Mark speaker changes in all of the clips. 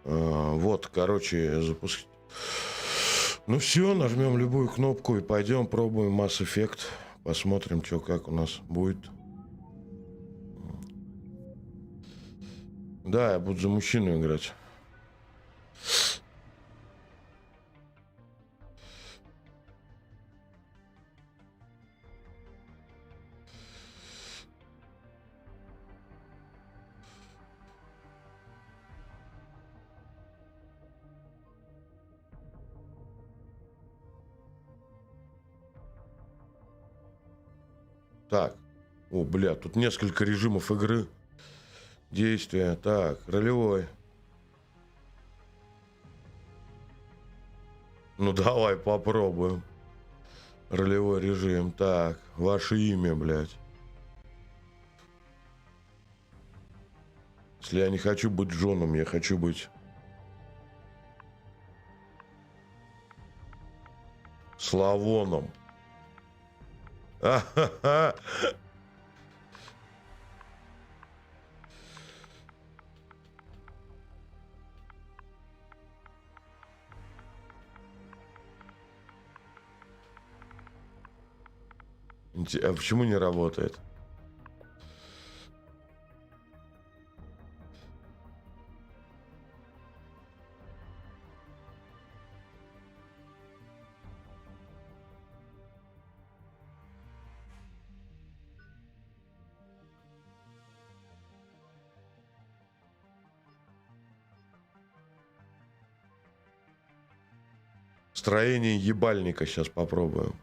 Speaker 1: Вот, короче, запуск. Ну все, нажмем любую кнопку и пойдем пробуем Mass Effect. Посмотрим, что как у нас будет. Да, я буду за мужчину играть. Так. О, бля, тут несколько режимов игры. Действия. Так, ролевой. Ну, давай попробуем. Ролевой режим. Так, ваше имя, блядь. Если я не хочу быть Джоном, я хочу быть Славоном. А-ха-ха. А почему не работает? Строение ебальника сейчас попробуем.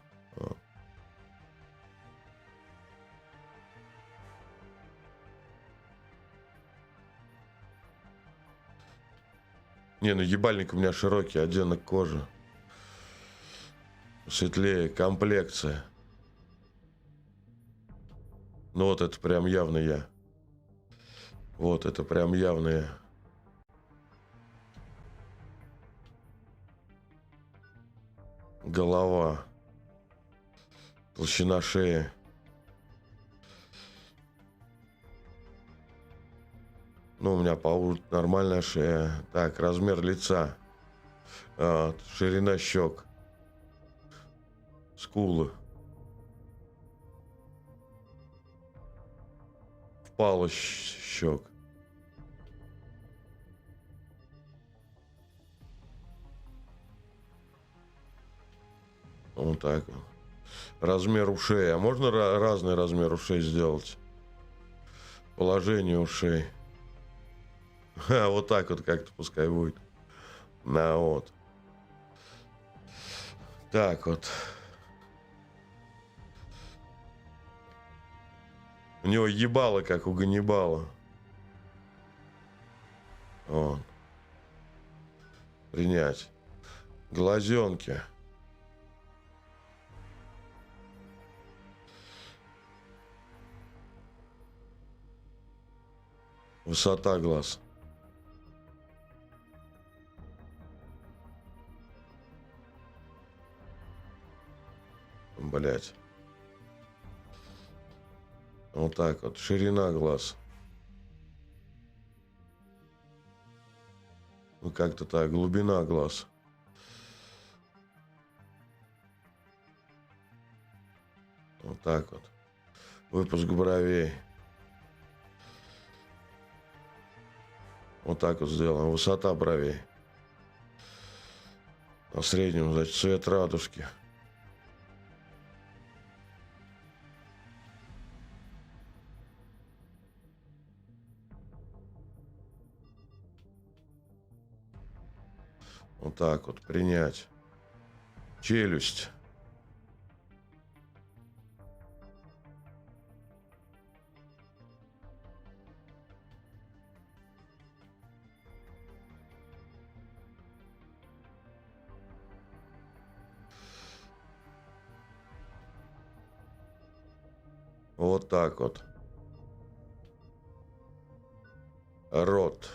Speaker 1: Не, ну ебальник у меня широкий, оттенок кожи. Светлее, комплекция. Ну вот это прям явно я. Вот это прям явно я. Голова. Толщина шеи. Ну, у меня нормальная шея. Так, размер лица. Ширина щек. Скулы. Впалость щек. Вот так. Размер ушей. А можно разный размер ушей сделать? Положение ушей. Вот так вот как-то пускай будет. На вот. Так вот. У него ебало, как у Ганнибала. Вот. Принять. Глазенки. Высота глаз. Блять. Вот так вот. Ширина глаз. Ну как-то так. Глубина глаз. Вот так вот. Выпуск бровей. Вот так вот сделаем. Высота бровей. А в среднем, значит, цвет радужки. Вот так вот. Принять. Челюсть. Вот так вот. Рот.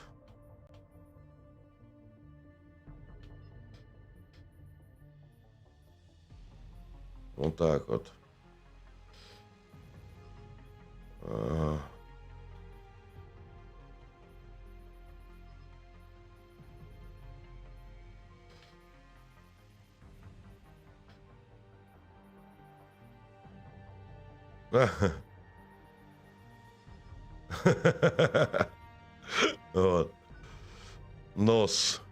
Speaker 1: Вот так вот. Ага. Вот. Нос.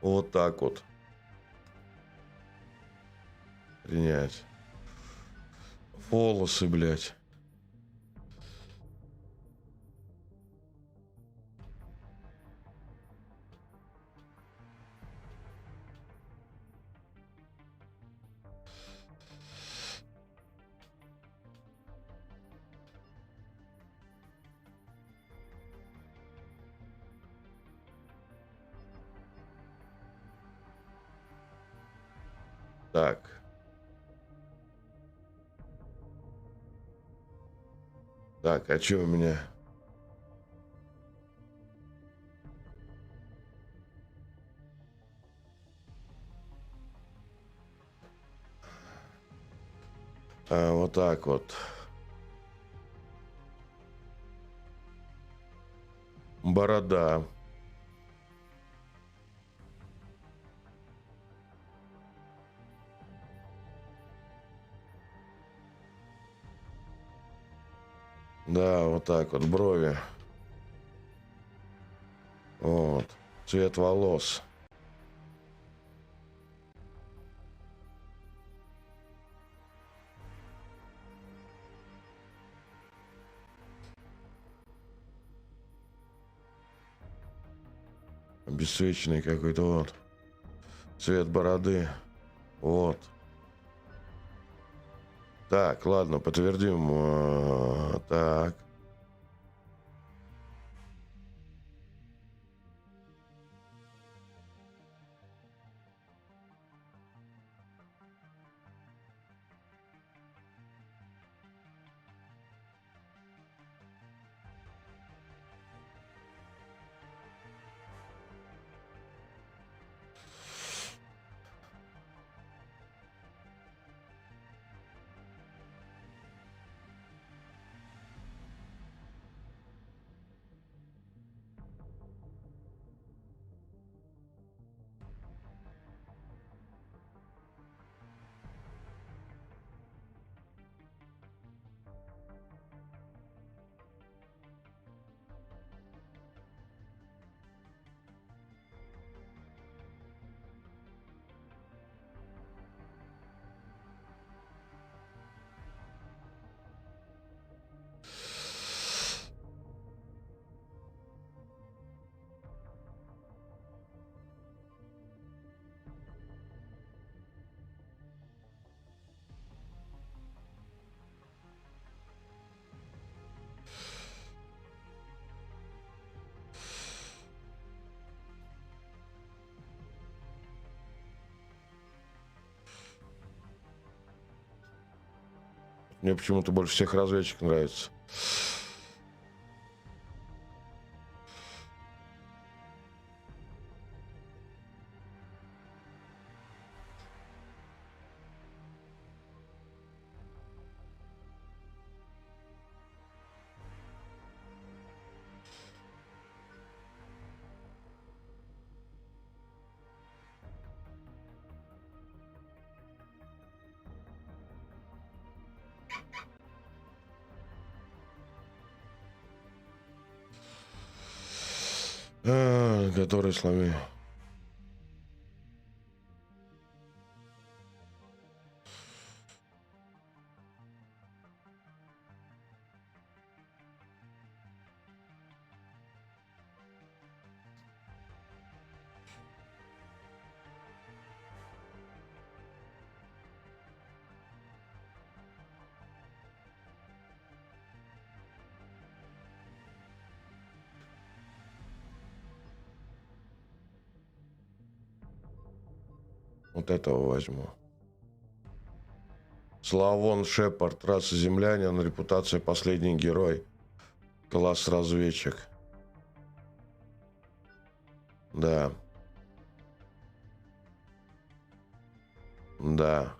Speaker 1: Вот так вот. Принять. Волосы, блядь. Так. Так, а что у меня? Вот так вот. Борода. Да, вот так вот. Брови. Вот. Цвет волос. Обесцвеченный какой-то вот. Цвет бороды. Вот. Так, ладно, подтвердим. Так. Мне почему-то больше всех разведчик нравится. Который слови. Вот этого возьму. Славон Шепард, раса землянин, репутация последний герой. Класс разведчик. Да. Да.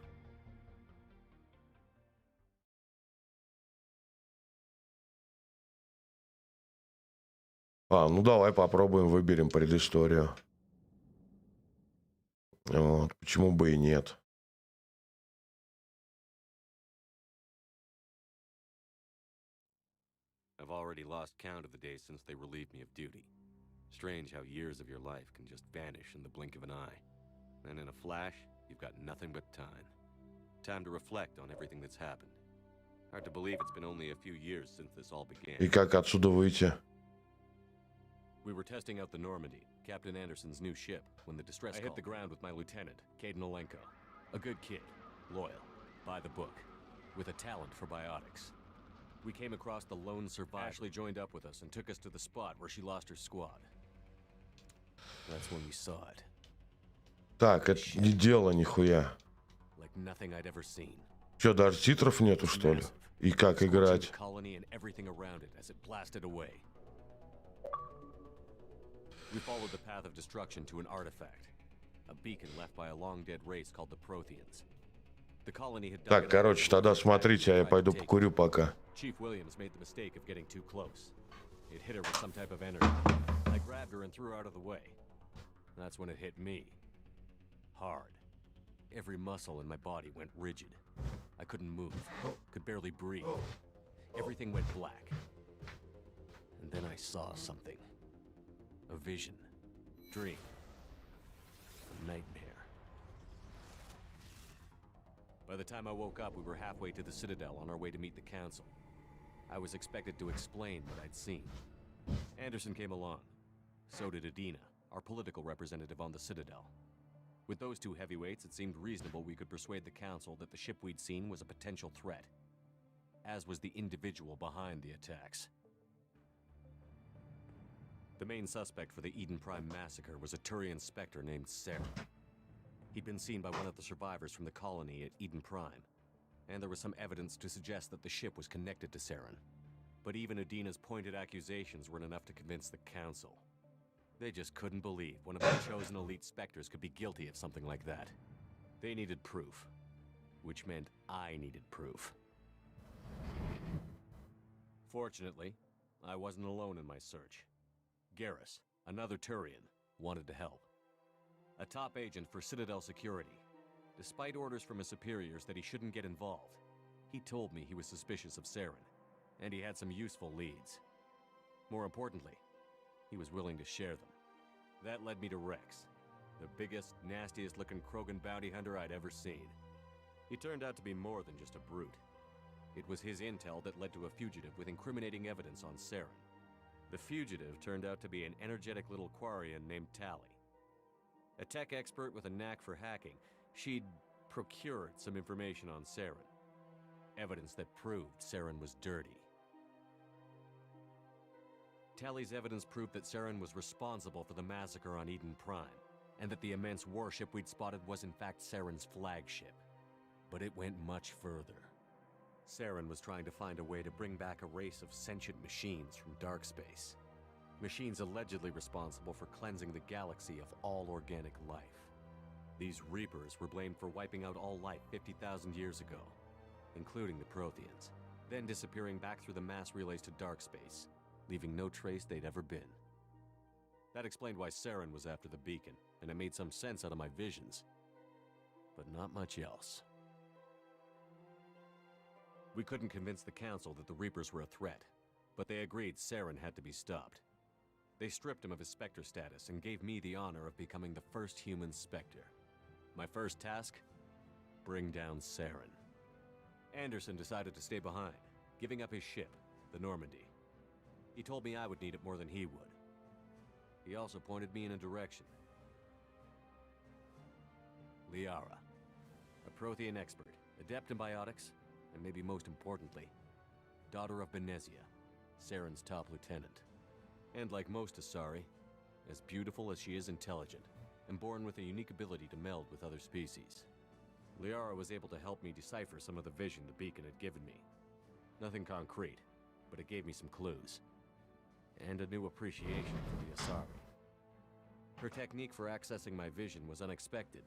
Speaker 1: Ну давай попробуем, выберем предысторию. Вот, почему бы и нет.
Speaker 2: I've already lost count of the days since they relieved me of duty. Strange how years of your life can just vanish in the blink of an eye. And in a flash, you've got nothing but time. Time to reflect on everything that's happened. Hard to believe it's been only a few years since this all began.
Speaker 1: И как отсюда выйти?
Speaker 2: We were testing out the Normandy, Captain Anderson's new ship, when the distress call hit the ground with my lieutenant, Caden Olenko. A good kid, loyal, by the book, with a talent for biotics. We came across the lone survivor. Ashley joined up with us and took us to the spot where she lost her squad. That's when we saw it.
Speaker 1: Так, это не дело нихуя.
Speaker 2: Like nothing I'd ever seen.
Speaker 1: Что, даже титров нету, что ли? И как играть? We followed the path of destruction to an artifact, a beacon left by a long-dead race called the Protheans. The colony had. Так, короче, тогда смотрите, а я пойду покурю пока. Chief Williams made the mistake of getting too close. It hit her with some type of energy. I grabbed her and threw her out of the way. That's when it hit me. Hard. Every muscle in my body went rigid. I couldn't move, could barely breathe. Everything went black. And then I saw something. A vision. Dream. A nightmare. By the time I woke up, we were halfway to the Citadel on our way to meet the Council. I was expected to explain what I'd seen. Anderson came along. So did Adina, our political representative on the Citadel. With those two heavyweights, it seemed reasonable we could persuade the Council that the ship we'd seen was a potential threat, as was the individual behind the attacks. The main suspect for the Eden Prime massacre was a Turian Spectre named Sarah. He'd been seen by one of the survivors from the colony at Eden Prime, and there was some evidence to suggest that the ship was connected to Saren. But even Adina's pointed accusations weren't enough to convince the Council. They just couldn't believe one of the chosen elite Spectres could be guilty of something like that. They needed proof, which meant I needed proof. Fortunately, I wasn't alone in my search. Garrus, another Turian, wanted to help. A top agent for Citadel Security. Despite orders from his superiors that he shouldn't get involved, he told me he was suspicious of Saren, and he had some useful leads. More importantly, he was willing to share them. That led me to Rex, the biggest, nastiest-looking Krogan bounty hunter I'd ever seen. He turned out to be more than just a brute. It was his intel that led to a fugitive with incriminating evidence on Saren. The fugitive turned out to be an energetic little Quarian named Tally. A tech expert with a knack for hacking, she'd procured some information on Saren. Evidence that proved Saren was dirty. Tally's evidence proved that Saren was responsible for the massacre on Eden Prime, and that the immense warship we'd spotted was in fact Saren's flagship. But it went much further. Saren was trying to find a way to bring back a race of sentient machines from dark space. Machines allegedly responsible for cleansing the galaxy of all organic life. These Reapers were blamed for wiping out all life 50,000 years ago, including the Protheans, then disappearing back through the mass relays to dark space, leaving no trace they'd ever been. That explained why Saren was after the beacon, and it made some sense out of my visions. But not much else. We couldn't convince the Council that the Reapers were a threat, but they agreed Saren had to be stopped. They stripped him of his Spectre status and gave me the honor of becoming the first human Spectre. My first task? Bring down Saren. Anderson decided to stay behind, giving up his ship, the Normandy. He told me I would need it more than he would. He also pointed me in a direction. Liara, a Prothean expert, adept in biotics, and maybe most importantly, daughter of Benezia, Saren's top lieutenant. And like most Asari, as beautiful as she is intelligent.
Speaker 2: and born with a unique ability to meld with other species. Liara was able to help me decipher some of the vision the beacon had given me. Nothing concrete, but it gave me some clues. And a new appreciation for the Asari. Her technique for accessing my vision was unexpected,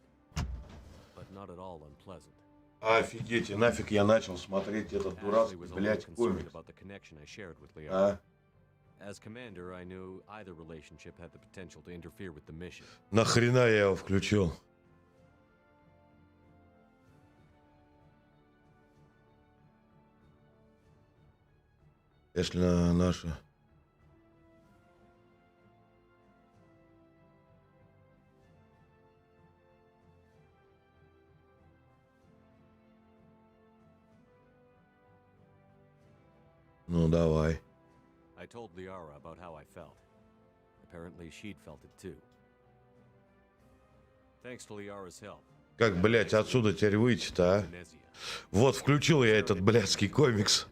Speaker 2: but not at all unpleasant.
Speaker 1: Офигеть, и нафиг я начал смотреть этот дурацкий, блядь, комикс. А?
Speaker 2: As commander, I knew either relationship had the potential to interfere with the mission.
Speaker 1: Нахрена я его включил? Если наша... Ну, давай.
Speaker 2: I told Liara about how I felt. Apparently, she'd felt it too. Thanks to Liara's help.
Speaker 1: Как, блядь, отсюда теперь выйти-то, а? Вот, включил я этот блядский комикс.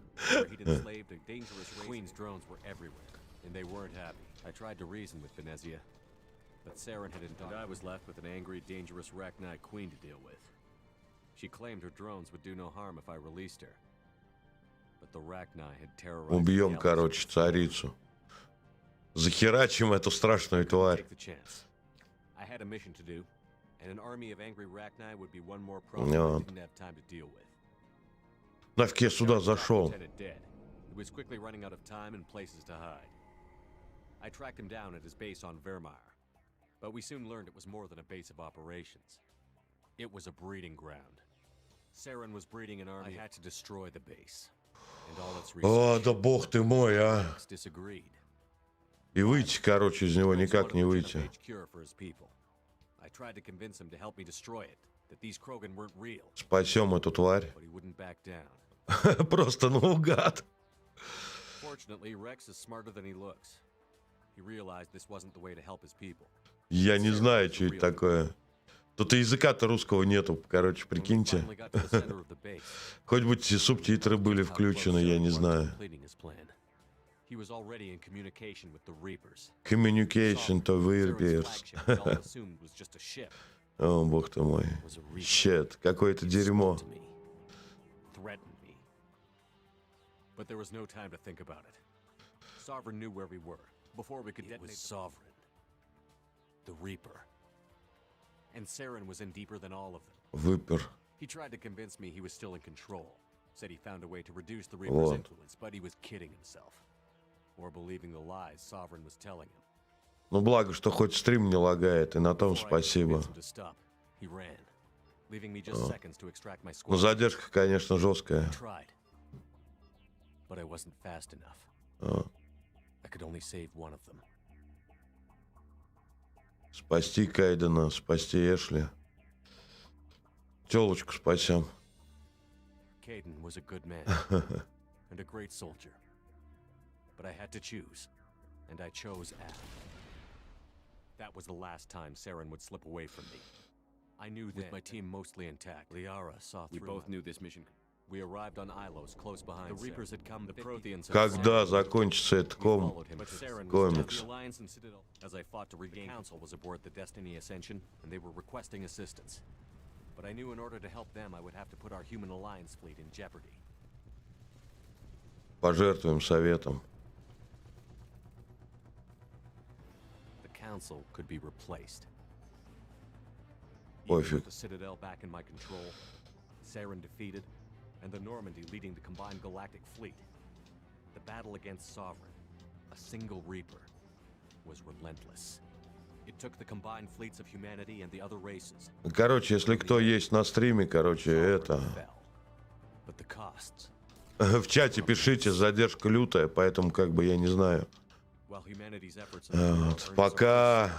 Speaker 2: Queen's drones were everywhere, and they weren't happy. I tried to reason with Venezia, but Saren had and I was left with an angry, dangerous Rachni queen to deal with. She claimed her drones would do no harm if I released her. But the Rachni had terrorized.
Speaker 1: Убьем, короче, царицу. Захерачим эту страшную тварь.
Speaker 2: I had a mission to do, and an army of angry Rachni would be one more problem I didn't have time to deal with.
Speaker 1: Нафиг я сюда зашел.
Speaker 2: He was quickly running out of time and places to hide. I tracked him down at his base on Vermeer, but we soon learned it was more than a base of operations. It was a breeding ground. Saren was breeding an army. I had to destroy the base and all its research.
Speaker 1: О, да бог ты мой, а. И выйти, короче, из него никак не выйти.
Speaker 2: I tried to convince him to help me destroy it, that these Krogan weren't real.
Speaker 1: Спасем эту тварь.
Speaker 2: But he wouldn't back down.
Speaker 1: Просто наугад.
Speaker 2: Fortunately, Rex is smarter than he looks. He realized this wasn't the way to help his people.
Speaker 1: Я не знаю, что это такое. Тут и языка-то русского нету, короче, прикиньте. Хоть бы те субтитры были включены, я не знаю. Communication to Reapers. О, бог ты мой. Щет, какое-то дерьмо.
Speaker 2: But there was no time to think about it. Sovereign knew where we were before we could detonate. It was Sovereign, the Reaper, and Saren was in deeper than all of them.
Speaker 1: Выпер.
Speaker 2: He tried to convince me he was still in control. Said he found a way to reduce the Reaper's influence, but he was kidding himself, or believing the lies Sovereign was telling him.
Speaker 1: Ну благо, что хоть стрим не лагает, и на том спасибо.
Speaker 2: He ran, leaving me just seconds to extract my squad.
Speaker 1: Ну задержка, конечно, жесткая.
Speaker 2: But I wasn't fast enough. I could only save one of them.
Speaker 1: Спасти Кайдена, спасти Эшли. Телочку спасем.
Speaker 2: Kayden was a good man and a great soldier. But I had to choose, and I chose Al. That was the last time Saren would slip away from me. I knew that with my team mostly intact, Liara saw through. We both knew this mission. We arrived on Ilos, close behind. The Reapers had come. The Protheans.
Speaker 1: Когда закончится этот комикс?
Speaker 2: As I fought to regain, Council was aboard the Destiny Ascension, and they were requesting assistance. But I knew in order to help them, I would have to put our human alliance fleet in jeopardy.
Speaker 1: Пожертвуем советом.
Speaker 2: The Council could be replaced.
Speaker 1: Пофиг.
Speaker 2: The Citadel back in my control, Saren defeated, and the Normandy leading the combined galactic fleet. The battle against Sovereign, a single Reaper, was relentless. It took the combined fleets of humanity and the other races.
Speaker 1: Короче, если кто есть на стриме, короче, это...
Speaker 2: But the costs.
Speaker 1: В чате пишите, задержка лютая, поэтому как бы я не знаю. Вот. Пока...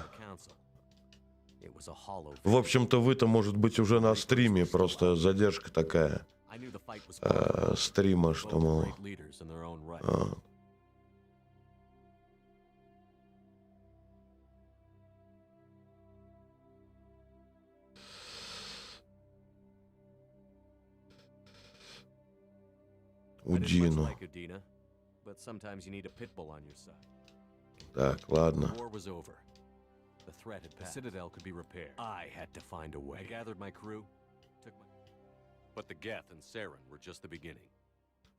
Speaker 1: В общем-то, вы-то, может быть, уже на стриме, просто задержка такая. Стрима, что, мол... Удину. Так, ладно.
Speaker 2: The threat had passed. The Citadel could be repaired. I had to find a way. I gathered my crew, took my... But the Geth and Saren were just the beginning.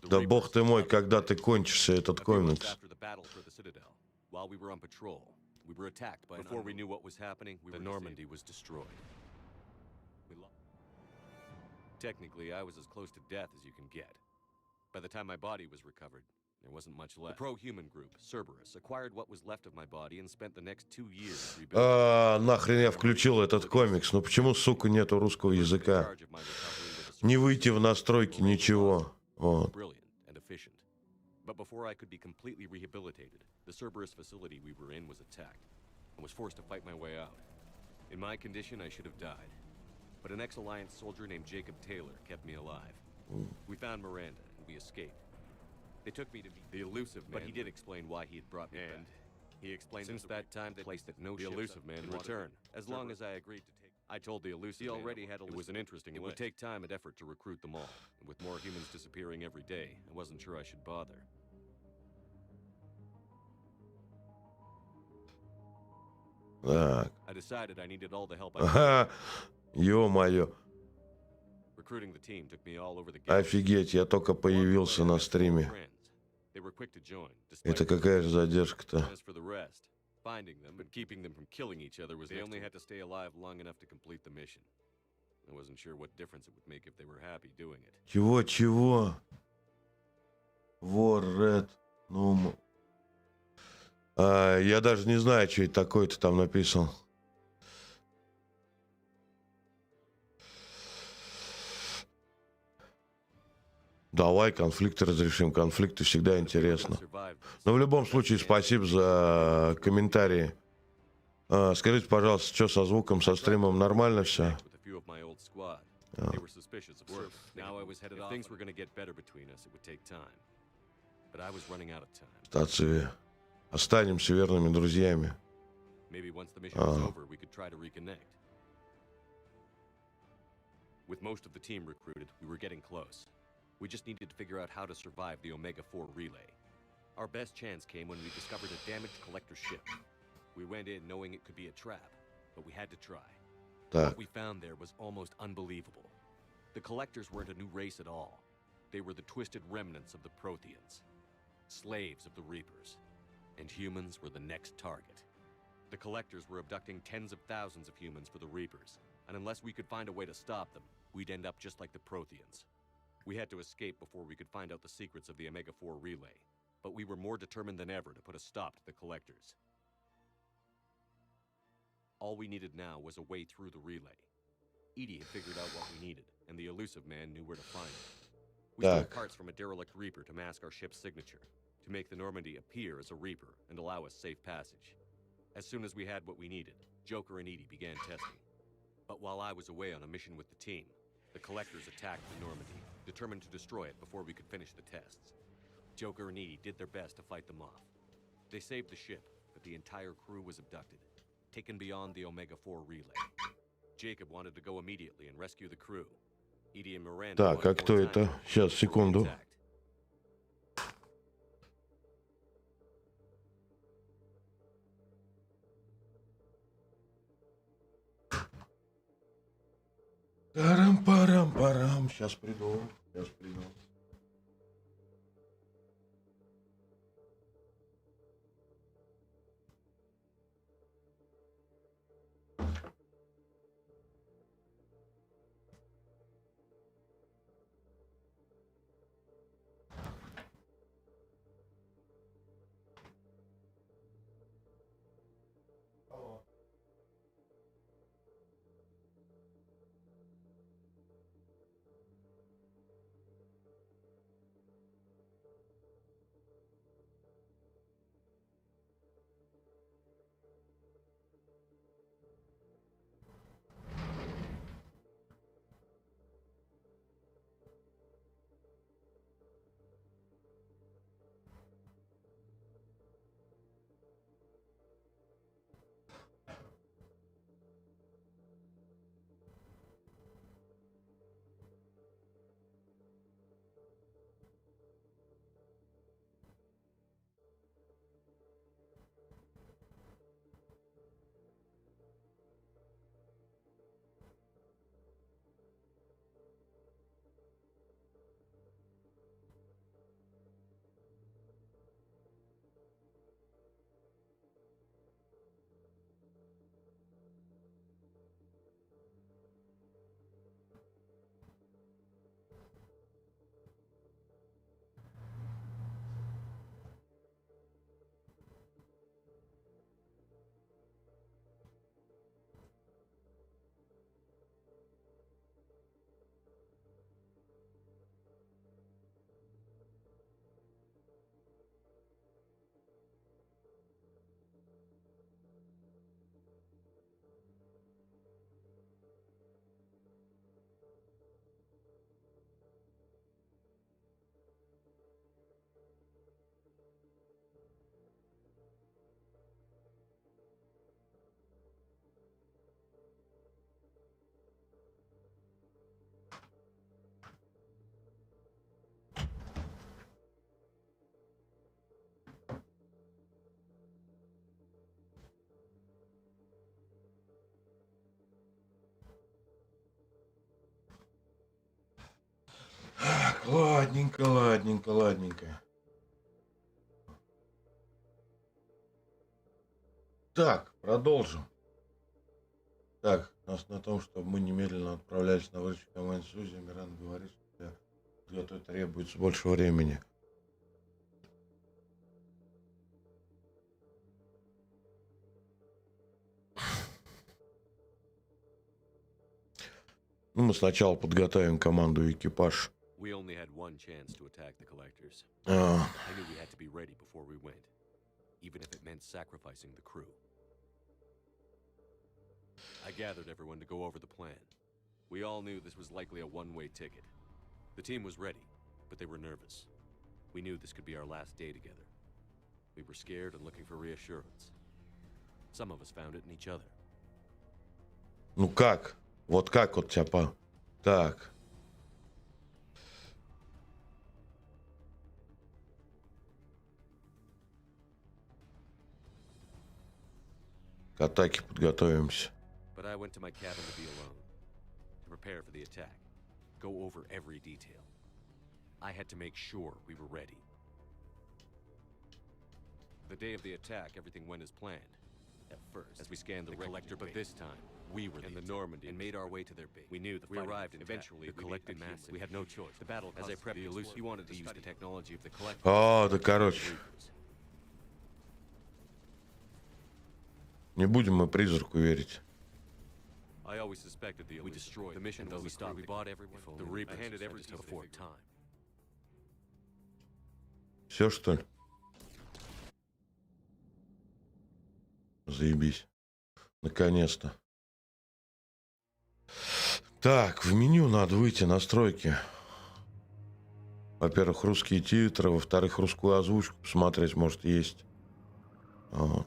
Speaker 1: Да бог ты мой, когда ты кончишься этот комикс?
Speaker 2: After the battle for the Citadel, while we were on patrol, we were attacked by Before we knew what was happening, the Normandy was destroyed. Technically, I was as close to death as you can get. By the time my body was recovered, there wasn't much left. The pro-human group, Cerberus, acquired what was left of my body and spent the next 2 years rebuilding.
Speaker 1: Нахрен я включил этот комикс? Ну почему, сука, нету русского языка? Не выйти в настройки, ничего. Вот.
Speaker 2: Brilliant and efficient. But before I could be completely rehabilitated, the Cerberus facility we were in was attacked and was forced to fight my way out. In my condition, I should have died. But an ex-Alliance soldier named Jacob Taylor kept me alive. We found Miranda and we escaped. They took me to be the elusive man, but he did explain why he had brought me back. He explained since that time they placed that no the elusive man in return, as long as I agreed to take. I told the elusive man already had a it was an interesting. It would take time and effort to recruit them all, and with more humans disappearing every day, I wasn't sure I should bother.
Speaker 1: Так.
Speaker 2: I decided I needed all the help I
Speaker 1: Ага. Ё-моё.
Speaker 2: Recruiting the team took me all over the
Speaker 1: Офигеть, я только появился на стриме.
Speaker 2: They were quick to join.
Speaker 1: Это какая же задержка-то?
Speaker 2: As for the rest, finding them and keeping them from killing each other was they only had to stay alive long enough to complete the mission. I wasn't sure what difference it would make if they were happy doing it.
Speaker 1: Чего? War Red. Ну, я даже не знаю, что это такое-то там написал. Давай конфликты разрешим. Конфликты всегда интересно. Но в любом случае, спасибо за комментарии. Скажите, пожалуйста, что со звуком, со стримом нормально все? Стации. Останемся верными друзьями.
Speaker 2: With most of the team recruited, we were getting close. We just needed to figure out how to survive the Omega-4 relay. Our best chance came when we discovered a damaged collector ship. We went in knowing it could be a trap, but we had to try. What we found there was almost unbelievable. The collectors weren't a new race at all. They were the twisted remnants of the Protheans, slaves of the Reapers, and humans were the next target. The collectors were abducting tens of thousands of humans for the Reapers, and unless we could find a way to stop them, we'd end up just like the Protheans. We had to escape before we could find out the secrets of the Omega-4 relay, but we were more determined than ever to put a stop to the collectors. All we needed now was a way through the relay. Edie had figured out what we needed, and the elusive man knew where to find it. We stole parts from a derelict Reaper to mask our ship's signature, to make the Normandy appear as a Reaper and allow us safe passage. As soon as we had what we needed, Joker and Edie began testing. But while I was away on a mission with the team, the collectors attacked the Normandy, determined to destroy it before we could finish the tests. Joker and Edie did their best to fight them off. They saved the ship, but the entire crew was abducted, taken beyond the Omega-4 relay. Jacob wanted to go immediately and rescue the crew. Edie and Miranda
Speaker 1: Так, а кто это? Сейчас, секунду. Парам-парам-парам. Сейчас приду. Ладненько, ладненько, ладненько. Так, продолжим. Так, нас на том, чтобы мы немедленно отправлялись на выручку команды Сузи, Миран говорит, что для этого требуется больше времени. Ну, мы сначала подготовим команду и экипаж.
Speaker 2: We only had one chance to attack the collectors.
Speaker 1: А,
Speaker 2: I knew we had to be ready before we went, even if it meant sacrificing the crew. I gathered everyone to go over the plan. We all knew this was likely a one-way ticket. The team was ready, but they were nervous. We knew this could be our last day together. We were scared and looking for reassurance. Some of us found it in each other.
Speaker 1: ну как? Вот как вот тебя по... Так. К атаке подготовимся.
Speaker 2: But I went to my cabin to be alone, to prepare for the attack, go over every detail. I had to make sure we were ready. The day of the attack, everything went as planned. At first, as we scanned the collector, but this time, we were in the Normandy and made our way to their base. We knew we arrived and eventually the collected massive. We had no choice. The battle, as I prepped the elusive, he wanted to use the technology of the collector.
Speaker 1: А, да короче. Не будем мы призраку верить.
Speaker 2: I always suspected the we destroyed the mission, though we stopped. We bought everyone. The Reapers handed everything before time.
Speaker 1: Все, что ли? Заебись. Наконец-то. Так, в меню надо выйти, настройки. Во-первых, русские титры, во-вторых, русскую озвучку посмотреть, может, есть. Вот.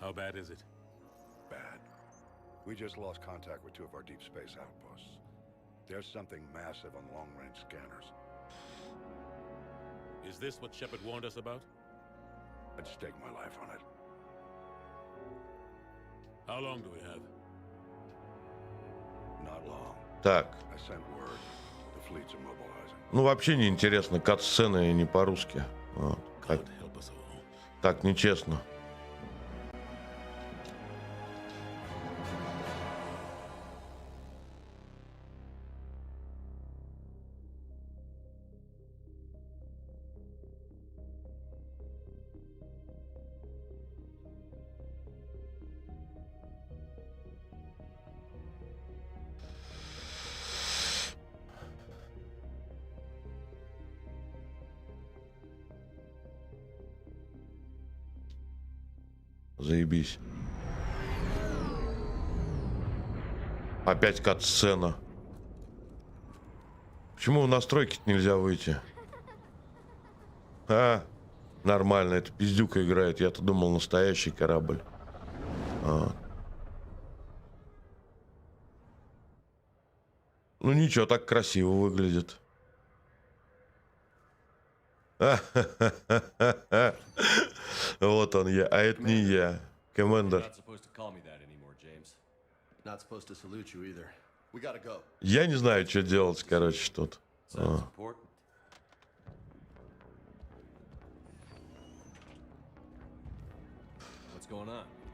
Speaker 3: How bad is it?
Speaker 4: Bad. We just lost contact with two of our deep space outposts. There's something massive on long-range scanners.
Speaker 3: Is this what Shepard warned us about?
Speaker 4: I'd stake my life on it.
Speaker 3: How long do we have?
Speaker 4: Not long.
Speaker 1: Так.
Speaker 4: I sent word. The fleets are mobilizing.
Speaker 1: Ну, вообще не интересно. Кат-сцены не по-русски. Вот. Так,
Speaker 3: God help us all.
Speaker 1: так нечестно. Заебись. Опять кат-сцена. Почему в настройки нельзя выйти? А, нормально, это пиздюка играет. Я-то думал, настоящий корабль. А. Ну ничего, так красиво выглядит. Вот он я, а это не я. Командир. Я не знаю, что делать, короче, тут. А.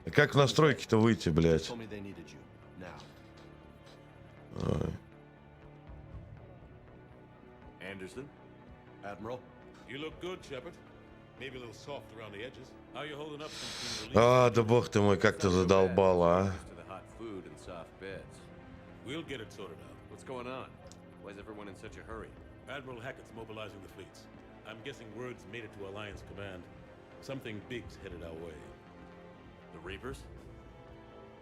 Speaker 1: А как в настройки-то выйти, блядь? Ой.
Speaker 2: Anderson, Admiral.
Speaker 3: You look good, Shepard. Maybe a little soft around the edges. How are you holding up since being
Speaker 1: А,
Speaker 3: released?
Speaker 1: да бог ты мой, как ты задолбал, а?
Speaker 2: To the hot food and soft beds.
Speaker 3: We'll get it sorted out.
Speaker 2: What's going on? Why is everyone in such a hurry?
Speaker 3: Admiral Hackett's mobilizing the fleets. I'm guessing word's made it to Alliance Command. Something big's headed our way.
Speaker 2: The Reapers?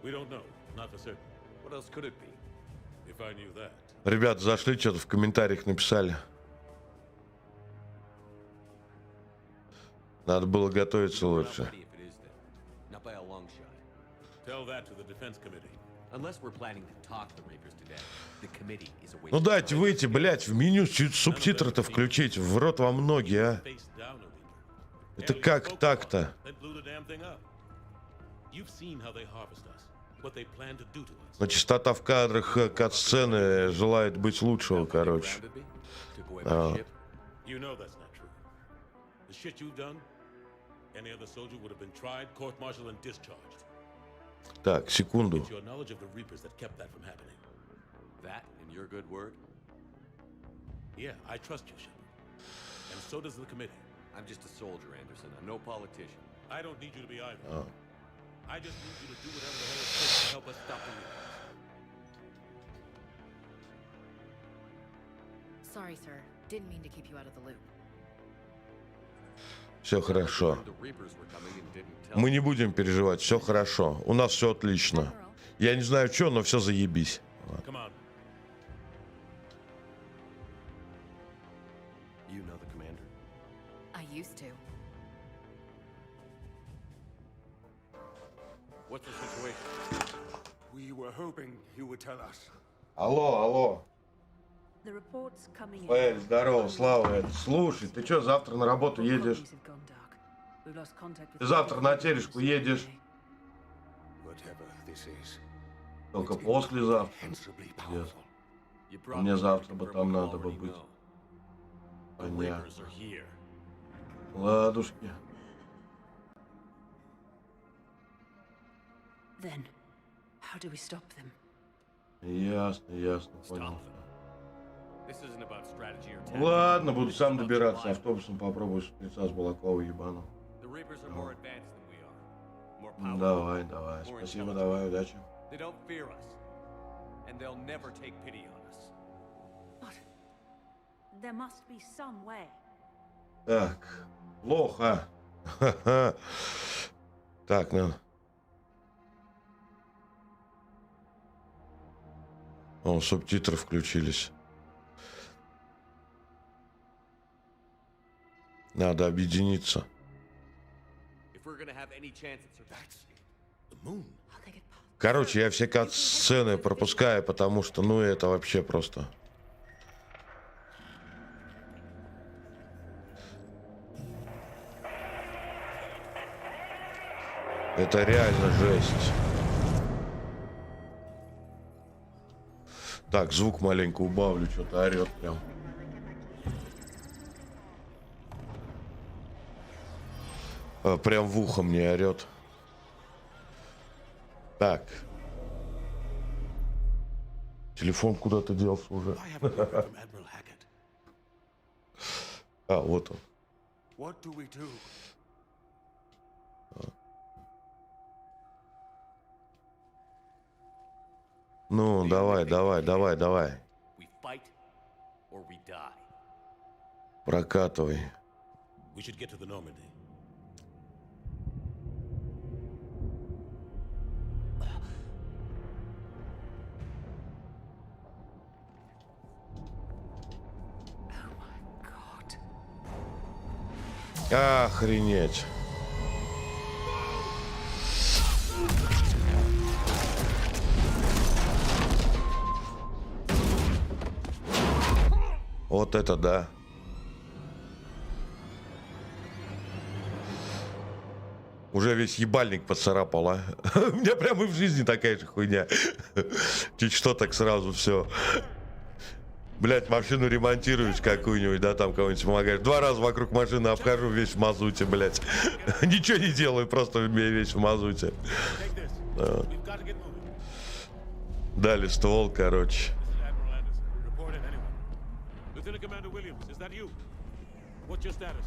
Speaker 3: We don't know. Not for certain.
Speaker 2: What else could it be?
Speaker 3: If I knew that.
Speaker 1: Ребята, зашли, что-то в комментариях написали. Надо было готовиться лучше.
Speaker 2: Not by a long shot.
Speaker 3: Tell that to the Defense Committee.
Speaker 2: Unless we're planning to talk the Reapers to death, the committee is awaiting.
Speaker 1: Ну дайте выйти, блядь, в меню чуть субтитры-то включить. В рот вам ноги, а.
Speaker 3: Face down a Reaper.
Speaker 1: Это как так-то?
Speaker 3: That blew the damn thing up. You've seen how they harvest us. what they plan to do to us.
Speaker 1: Но частота в кадрах кат-сцены желает быть лучшего, короче.
Speaker 3: You know that's not true. The shit you've done, any other soldier would have been tried, court-martialed, and discharged.
Speaker 1: Так, секунду.
Speaker 3: It's your knowledge of the Reapers that kept that from happening.
Speaker 2: That, in your good word?
Speaker 3: Yeah, I trust you, Shepard. And so does the committee.
Speaker 2: I'm just a soldier, Anderson. I'm no politician.
Speaker 3: I don't need you to be either.
Speaker 1: Oh.
Speaker 3: I just need you to do whatever the hell it takes to help us stop the Reapers.
Speaker 5: Sorry, sir. Didn't mean to keep you out of the loop.
Speaker 1: Все хорошо. Мы не будем переживать, все хорошо. У нас все отлично. Я не знаю, что, но все заебись.
Speaker 3: Come on.
Speaker 2: You know the commander?
Speaker 5: I used to.
Speaker 2: What's the situation?
Speaker 4: We were hoping you would tell us.
Speaker 1: Алло.
Speaker 6: The reports coming
Speaker 1: Эй,
Speaker 6: in.
Speaker 1: здорово, Слава. Слушай, ты что, завтра на работу едешь?
Speaker 6: Copies have gone dark. We've lost contact with
Speaker 1: Ты завтра на тележку едешь?
Speaker 4: Whatever this is,
Speaker 1: Только послезавтра.
Speaker 4: insensibly
Speaker 1: Yes.
Speaker 4: powerful.
Speaker 2: You
Speaker 1: Мне
Speaker 2: probably
Speaker 1: завтра бы
Speaker 2: remember
Speaker 1: там
Speaker 2: we
Speaker 1: надо бы
Speaker 2: already
Speaker 1: быть.
Speaker 2: know. The
Speaker 1: Понятно.
Speaker 2: Reapers are here.
Speaker 1: Ладушки.
Speaker 6: Then, how do we stop them?
Speaker 1: Ясно, понял.
Speaker 2: Stop them. This isn't about strategy or tactics.
Speaker 1: Ладно, буду
Speaker 2: This is
Speaker 1: сам
Speaker 2: about
Speaker 1: добираться.
Speaker 2: survival.
Speaker 1: Автобусом попробую шприца с Балакова ебану.
Speaker 2: The Reapers are more advanced than we are. More powerful.
Speaker 1: Давай.
Speaker 2: more
Speaker 1: Спасибо,
Speaker 2: intelligent.
Speaker 1: давай, удачи.
Speaker 2: They don't fear us. And they'll never take pity on us.
Speaker 6: But there must be some way.
Speaker 1: Так, плохо. Ха-ха. Так, ну. О, субтитры включились. Надо объединиться.
Speaker 2: If we're gonna have any chance at survival.
Speaker 3: The moon.
Speaker 6: How they get past?
Speaker 1: Короче, я все кат-сцены пропускаю, потому что, ну, это вообще просто... Это реально жесть. Так, звук маленько убавлю, что-то орет прям. Прям в ухо мне орет. Так. Телефон куда-то делся уже.
Speaker 3: I haven't heard from Admiral Hackett.
Speaker 1: А, вот он.
Speaker 4: What do we do?
Speaker 1: Ну, давай.
Speaker 2: We fight or we die.
Speaker 1: Прокатывай.
Speaker 3: We should get to the Normandy.
Speaker 6: Oh my god.
Speaker 1: Охренеть. Вот это да. Уже весь ебальник поцарапал, а? У меня прямо и в жизни такая же хуйня. Чуть что, так сразу все. Блять, машину ремонтируешь какую-нибудь, да, там кого-нибудь помогаешь. 2 раза вокруг машины обхожу, весь в мазуте, блять. Ничего не делаю, просто весь в мазуте.
Speaker 3: Take this. We've got to get moving.
Speaker 1: Дали ствол, короче.
Speaker 3: This is Admiral Anderson. Report in, anyone. Lieutenant Commander Williams, is that you? What's your status?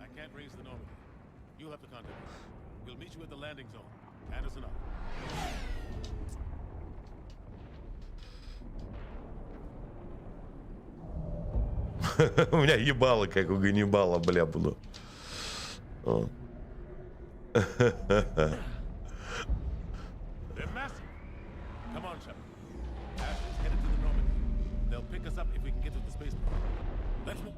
Speaker 3: I can't raise the Normandy. You'll have to contact me. We'll meet you at the landing zone. Anderson up.
Speaker 1: У меня ебало, как у Ганнибала, бля, буду. О.
Speaker 3: They're massive. Come on, Shepard. Ashton's headed to the Normandy. They'll pick us up if we can get to the spaceport. Let's move.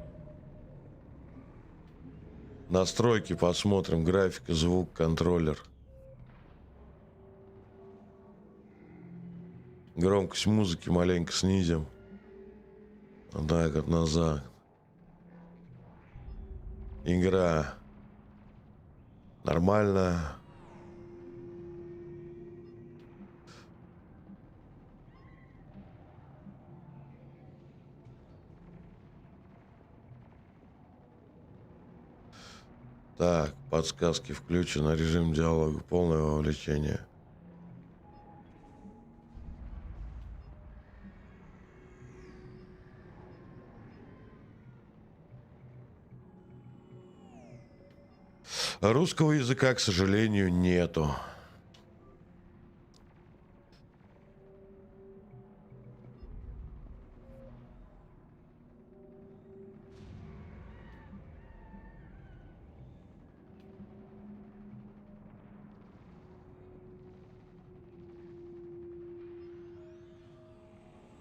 Speaker 1: Настройки посмотрим. Графика, звук, контроллер. Громкость музыки маленько снизим. Так вот назад. Игра. Нормально. Так, подсказки включено, режим диалога, полное вовлечение. Русского языка, к сожалению, нету.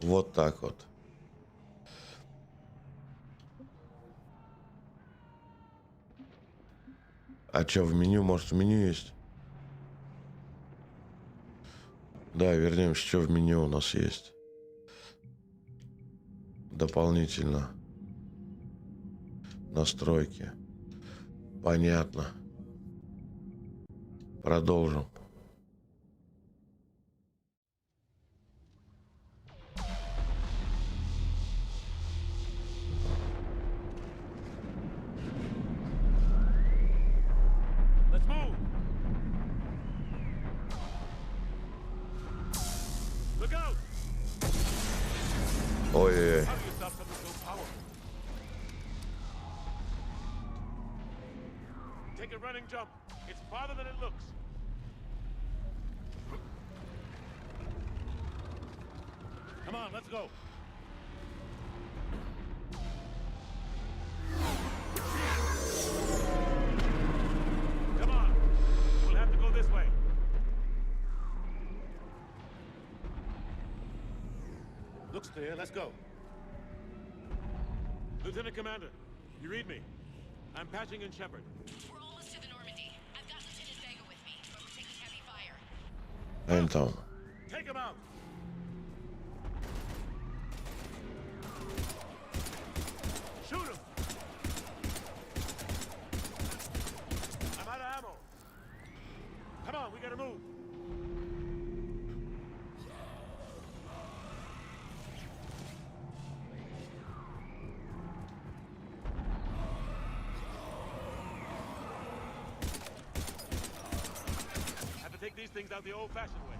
Speaker 1: Вот так вот. А что в меню? Может, в меню есть? Да, вернемся, что в меню у нас есть. Дополнительно. Настройки. Понятно. Продолжим.
Speaker 3: Let's move! Look out!
Speaker 1: Ой-ой-ой.
Speaker 3: How do you stop something so powerful? Take a running jump. It's farther than it looks. Come on, let's go. Come on. We'll have to go this way. Looks clear. Let's go. Lieutenant Commander, you read me. I'm patching in Shepard.
Speaker 5: We're almost to the Normandy. I've got Lieutenant Vega with me, but we're taking heavy fire.
Speaker 1: Então.
Speaker 3: Take him out. Shoot him. I'm out of ammo. Come on, we gotta move. Have to take these things out the old-fashioned way.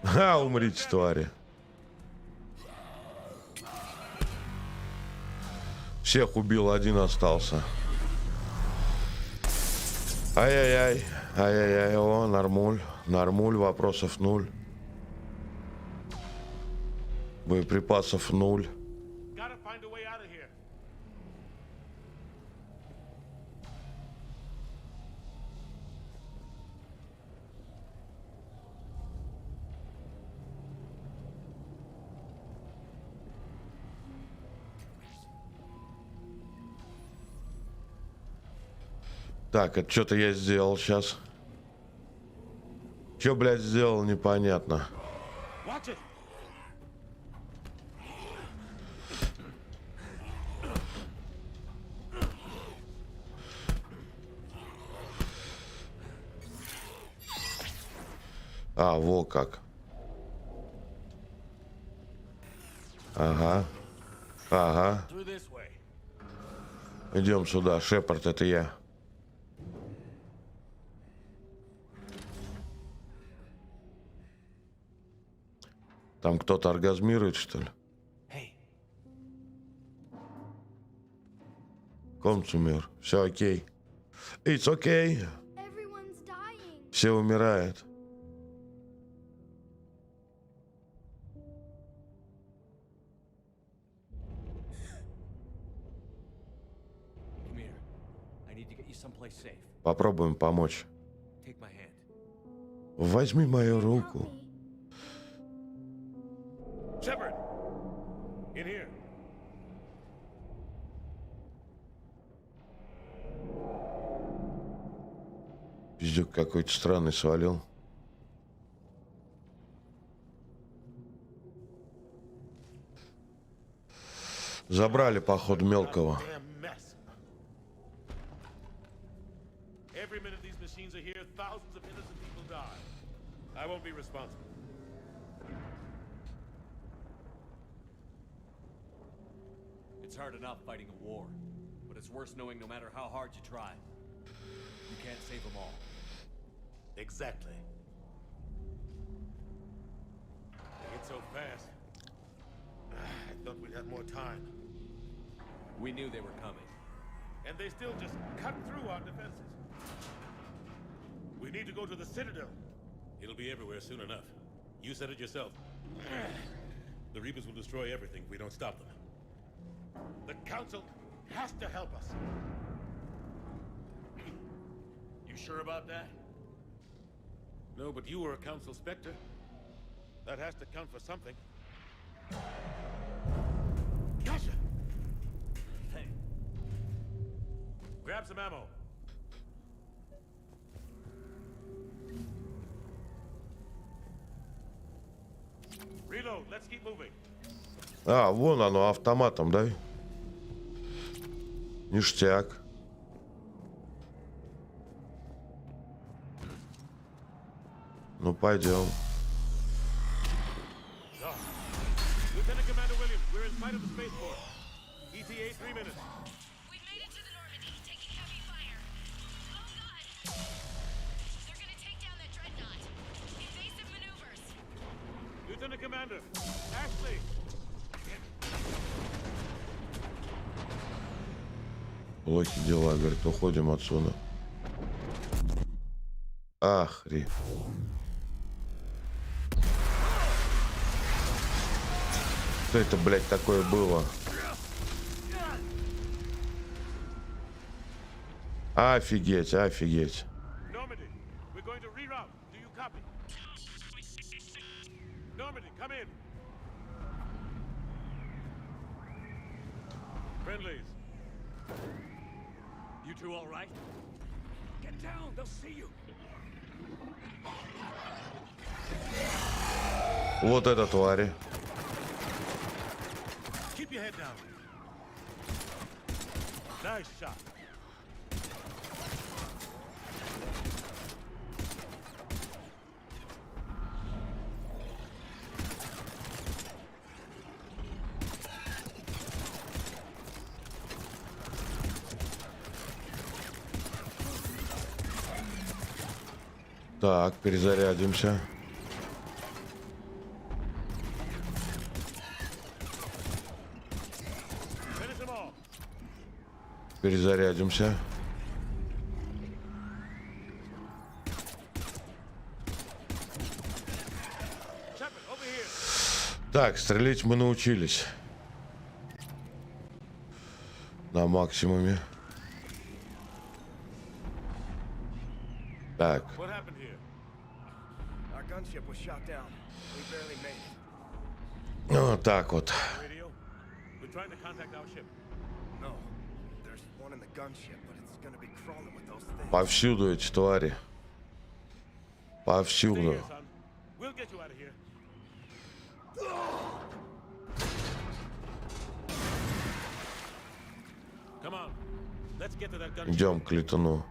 Speaker 1: Ха, умрите, твари. Всех убил, один остался. Ай-яй-яй. Ай-яй-яй. О, нормуль. Нормуль, вопросов нуль. Боеприпасов нуль.
Speaker 3: Gotta find a way out of here.
Speaker 1: Так, это что-то я сделал сейчас. Что, блядь, сделал, непонятно.
Speaker 3: Watch it.
Speaker 1: А, во как. Ага. Ага.
Speaker 3: Through this way.
Speaker 1: Идем сюда. Шепард, это я. Там кто-то оргазмирует, что ли?
Speaker 3: Hey,
Speaker 1: Комцумер. Все окей. It's okay.
Speaker 7: Everyone's dying.
Speaker 1: Все умирают.
Speaker 2: Come here. I need to get you someplace safe.
Speaker 1: Попробуем помочь.
Speaker 2: Take my hand.
Speaker 1: Возьми мою руку.
Speaker 3: Shepard. In here.
Speaker 1: Пиздюк какой-то странный свалил. Забрали, походу, мелкого.
Speaker 3: Damn mess. Every minute these machines are here, thousands of innocent people die. I won't be responsible.
Speaker 2: It's hard enough fighting a war, but it's worse knowing no matter how hard you try, you can't save them all.
Speaker 3: Exactly. They hit so fast. I thought we'd have more time.
Speaker 2: We knew they were coming.
Speaker 3: And they still just cut through our defenses. We need to go to the Citadel. It'll be everywhere soon enough. You said it yourself. The Reapers will destroy everything if we don't stop them. The Council has to help us. You sure about that? No, but you were a Council Spectre. That has to count for something. Gotcha! Hey. Grab some ammo. Reload, let's keep moving.
Speaker 1: А, вон оно, автоматом, да? Ништяк. Ну, пойдем.
Speaker 3: Lieutenant Commander Williams, we're in sight of the spaceport. ETA 3 minutes.
Speaker 5: We've made it to the Normandy, taking heavy fire. Oh god! They're gonna take down that dreadnought. Invasive maneuvers.
Speaker 3: Lieutenant Commander, Ashley!
Speaker 1: Плохи дела, говорит, уходим отсюда. Ахри. Что это, блядь, такое было? Офигеть, офигеть.
Speaker 3: Normandy, we're going to reroute. Do you copy? Normandy, come in. Friendlies.
Speaker 2: You two all right? Get down, they'll see you.
Speaker 1: Вот это твари.
Speaker 3: Keep your head down. Nice shot.
Speaker 1: Так, перезарядимся.
Speaker 3: Finish them all.
Speaker 1: Перезарядимся.
Speaker 3: Shepard, over here.
Speaker 1: Так, стрелять мы научились. На максимуме. Так.
Speaker 3: What happened here?
Speaker 8: Our gunship was shot down. We barely made it.
Speaker 1: Вот так вот.
Speaker 3: Radio? We're trying to contact our ship.
Speaker 8: No. There's one in the gunship, but it's gonna be crawling with those things.
Speaker 1: Повсюду эти твари.
Speaker 3: Stay
Speaker 1: Повсюду.
Speaker 3: here, son. We'll get you out of here. Come on. Let's get to that gunship.
Speaker 1: Идем к летуну.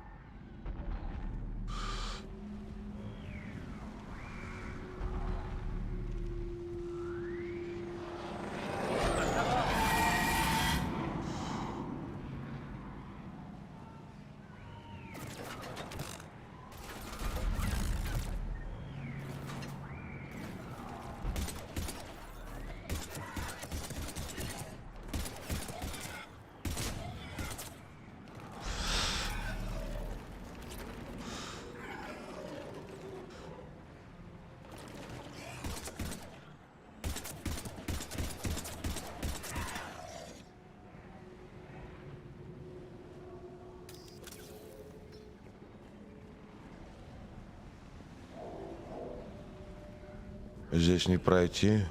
Speaker 1: Здесь не пройти.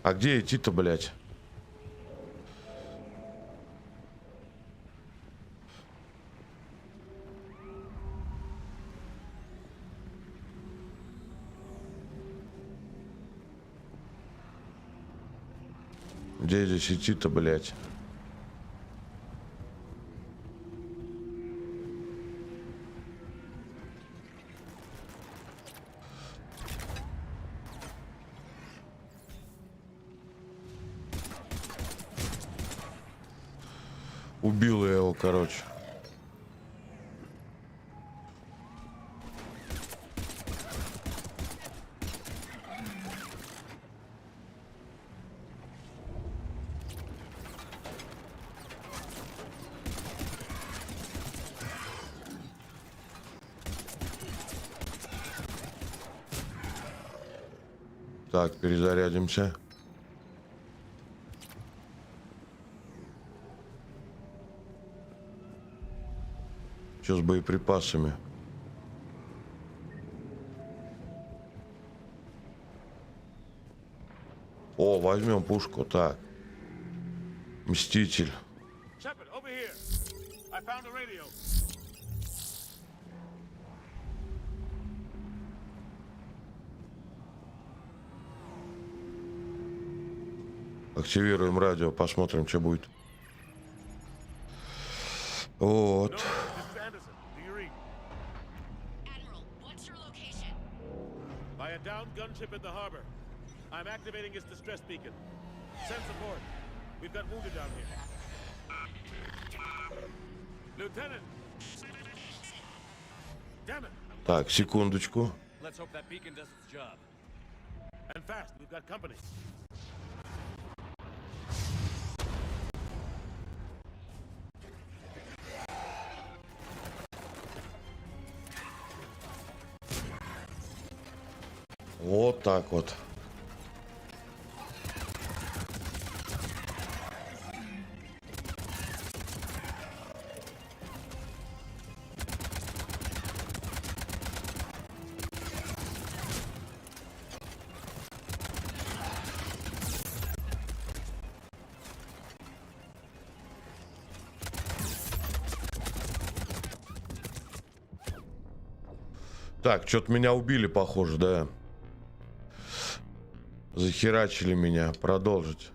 Speaker 1: А где идти-то, блядь? Где здесь идти-то, блядь? Убил я его, короче. Так, перезарядимся. Что с боеприпасами? О, возьмем пушку. Так. Мститель.
Speaker 3: Shepard, over here. I found a radio.
Speaker 1: Активируем радио, посмотрим, что будет. Вот.
Speaker 3: This is Anderson. Do you read?
Speaker 5: Admiral, what's your location?
Speaker 3: By a downed gunship in the harbor. I'm activating its distress beacon. Send support. We've got wounded down here. Lieutenant! Damn it!
Speaker 1: Так, секундочку.
Speaker 2: Let's hope that beacon does its job.
Speaker 3: And fast, we've got company.
Speaker 1: Вот так вот. Так, что-то меня убили, похоже, да? Захерачили меня. Продолжить.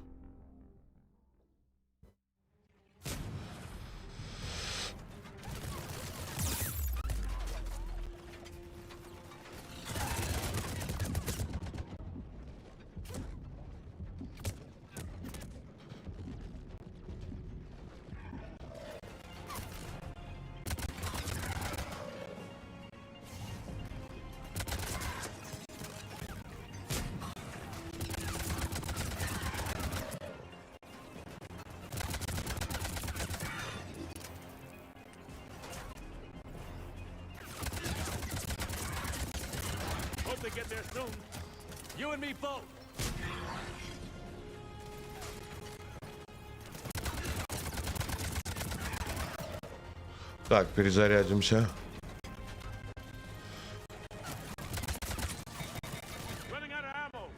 Speaker 3: Hope they get there soon.
Speaker 2: You and me both.
Speaker 1: Так, перезарядимся.
Speaker 3: Running out of ammo.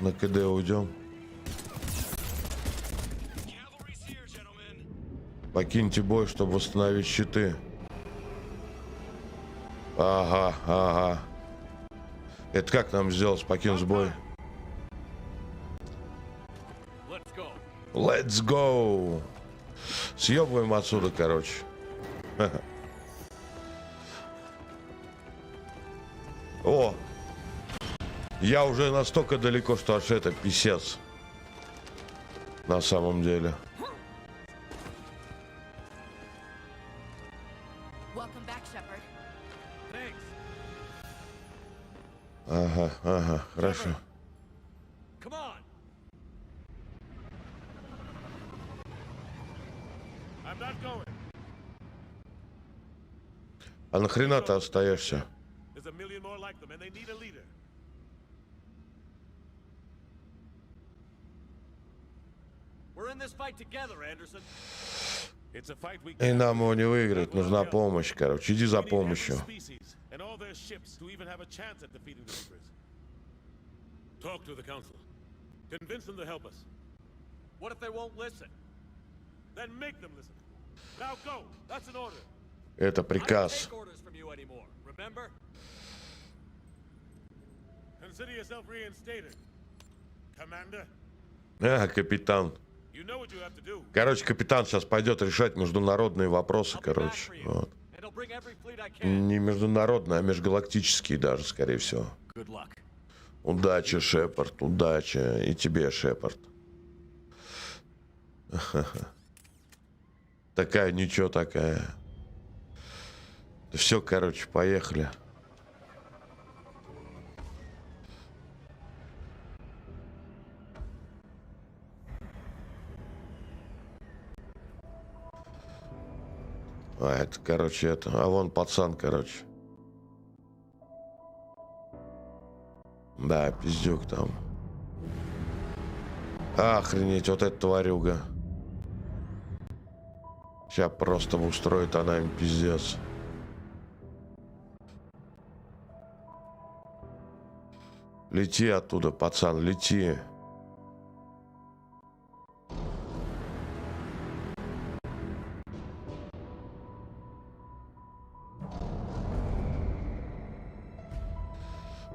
Speaker 1: На КД уйдем. Покиньте бой, чтобы восстановить щиты. Ага, ага. Это как нам сделать? Покинуть бой. Let's go. Съебываем отсюда, короче. О! Я уже настолько далеко, что аж это писец. На самом деле.
Speaker 5: Welcome back, Shepard.
Speaker 2: Thanks.
Speaker 1: Ага, ага, хорошо.
Speaker 2: Come on.
Speaker 3: I'm not going.
Speaker 1: А нахрена ты остаешься?
Speaker 3: There's a million more like them, and they need a leader.
Speaker 2: We're in this fight together, Anderson.
Speaker 3: It's a fight we
Speaker 1: И нам его не выиграть, нужна помощь, короче. Иди за помощью.
Speaker 3: and all their ships to even have a chance at defeating the Reapers. Talk to the council. Convince them to help us.
Speaker 2: What if they won't listen?
Speaker 3: Then make them listen. Now go. That's an order.
Speaker 1: Это приказ.
Speaker 3: Consider yourself reinstated. Commander,
Speaker 1: Капитан.
Speaker 3: you know what you have to do.
Speaker 1: Короче, капитан сейчас пойдет решать международные вопросы, короче. Вот. Не международные, а межгалактические даже, скорее всего. Удачи, Шепард, удачи. И тебе, Шепард. Такая, ничего такая. Все, короче, поехали. Это, короче, это. А вон пацан, короче. Да, пиздюк там. Охренеть, вот эта тварюга. Сейчас просто устроит она им пиздец. Лети оттуда, пацан, лети.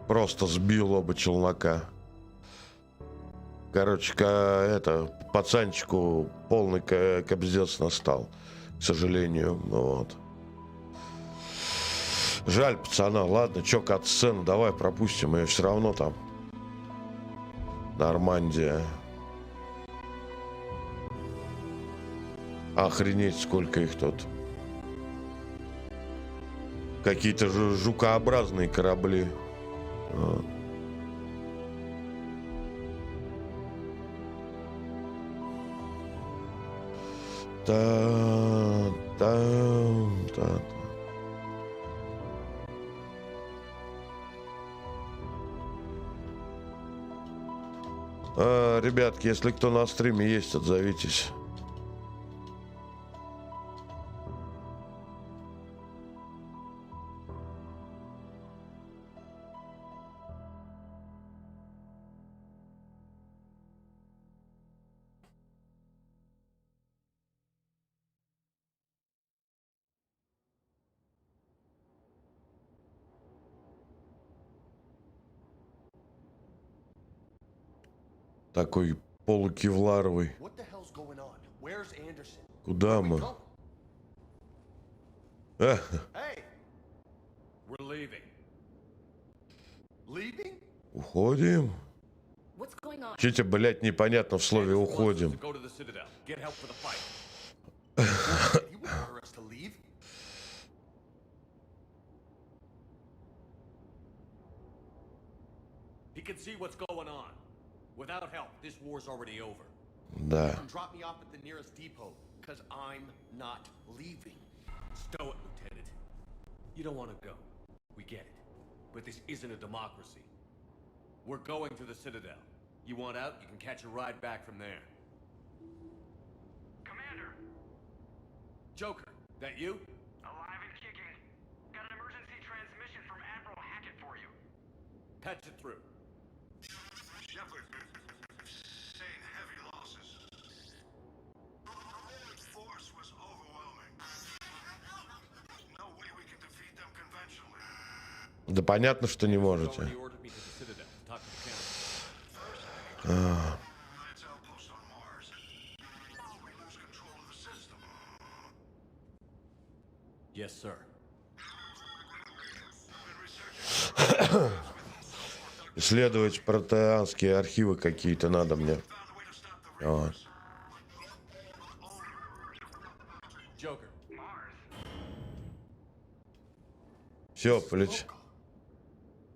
Speaker 1: Просто сбил оба челнока. Короче, это, пацанчику полный кобздец настал, к сожалению. Вот. Жаль пацана. Ладно, чё, кат-сцену давай пропустим. Ее все равно там. Нормандия. Охренеть, сколько их тут. Какие-то жукообразные корабли. Вот. Ребятки, если кто на стриме есть, отзовитесь. Такой полукевларовый. Куда мы? Уходим? Че-то, блядь, непонятно в слове «уходим».
Speaker 9: Without help, this war's already over.
Speaker 1: Да.
Speaker 9: Drop me off at the nearest depot, because I'm not leaving. Stow it, Lieutenant. You don't want to go. We get it. But this isn't a democracy. We're going to the Citadel. You want out, you can catch a ride back from there.
Speaker 10: Commander!
Speaker 9: Joker, that you?
Speaker 10: Alive and kicking. Got an emergency transmission from Admiral Hackett for you.
Speaker 9: Patch it through.
Speaker 4: Shepard, sustained heavy losses. The force was overwhelming. No way we can defeat them conventionally.
Speaker 1: Да понятно, что не можете.
Speaker 9: Yes, sir.
Speaker 1: Исследовать протеанские архивы какие-то надо мне. Вот. Все, полетим.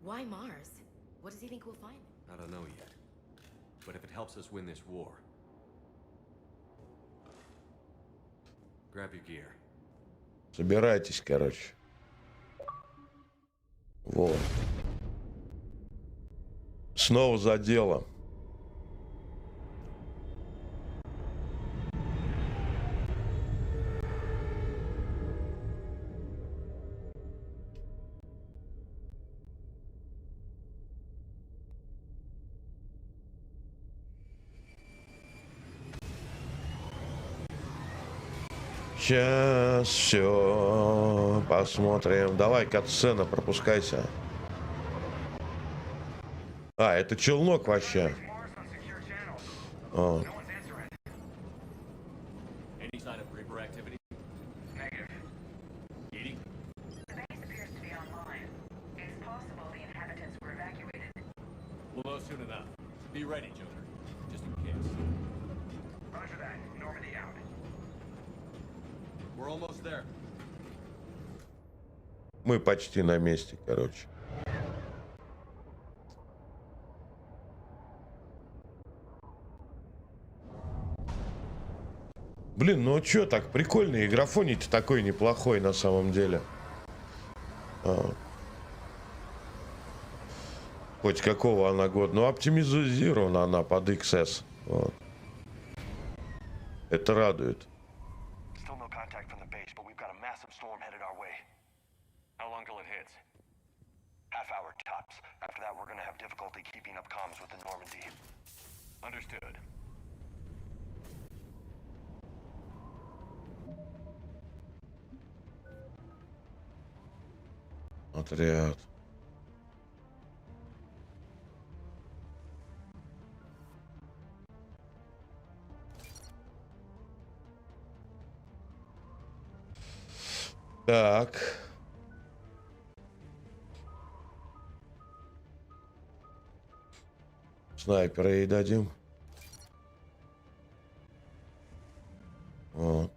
Speaker 11: Why Mars? What does he think we'll find?
Speaker 2: I don't know yet. But if it helps us win this war. Grab your gear.
Speaker 1: Собирайтесь, короче. Вот. Снова за дело. Сейчас все посмотрим. Давай, катсцена, пропускайся. А, это челнок вообще. О.
Speaker 2: Any sign of Reaper activity?
Speaker 10: Negative.
Speaker 2: Edie?
Speaker 10: The base appears to be online. It's possible the inhabitants were evacuated.
Speaker 2: We'll know soon enough. Be ready, Joker. Just in case.
Speaker 10: Roger that. Normandy out.
Speaker 9: We're almost there.
Speaker 1: Мы почти на месте, короче. Блин, ну чё так, прикольный графоний-то такой неплохой на самом деле. Хоть какого она года. Ну, оптимизирована она под XS. Вот. Это радует.
Speaker 8: Still no contact from the base, but we've got a massive storm headed our way.
Speaker 2: How long till it hits?
Speaker 8: Half hour tops. After that, we're gonna have difficulty keeping up comms with the Normandy.
Speaker 2: Understood.
Speaker 1: Отряд. Так. Снайпера ей дадим. Вот.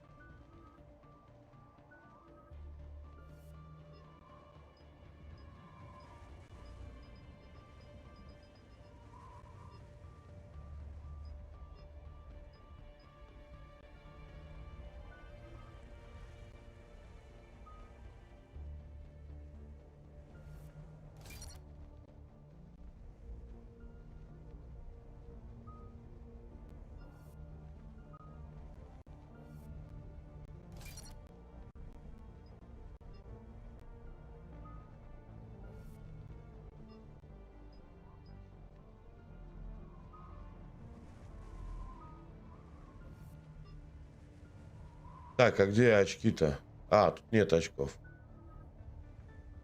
Speaker 1: Так, а где очки-то? А, тут нет очков.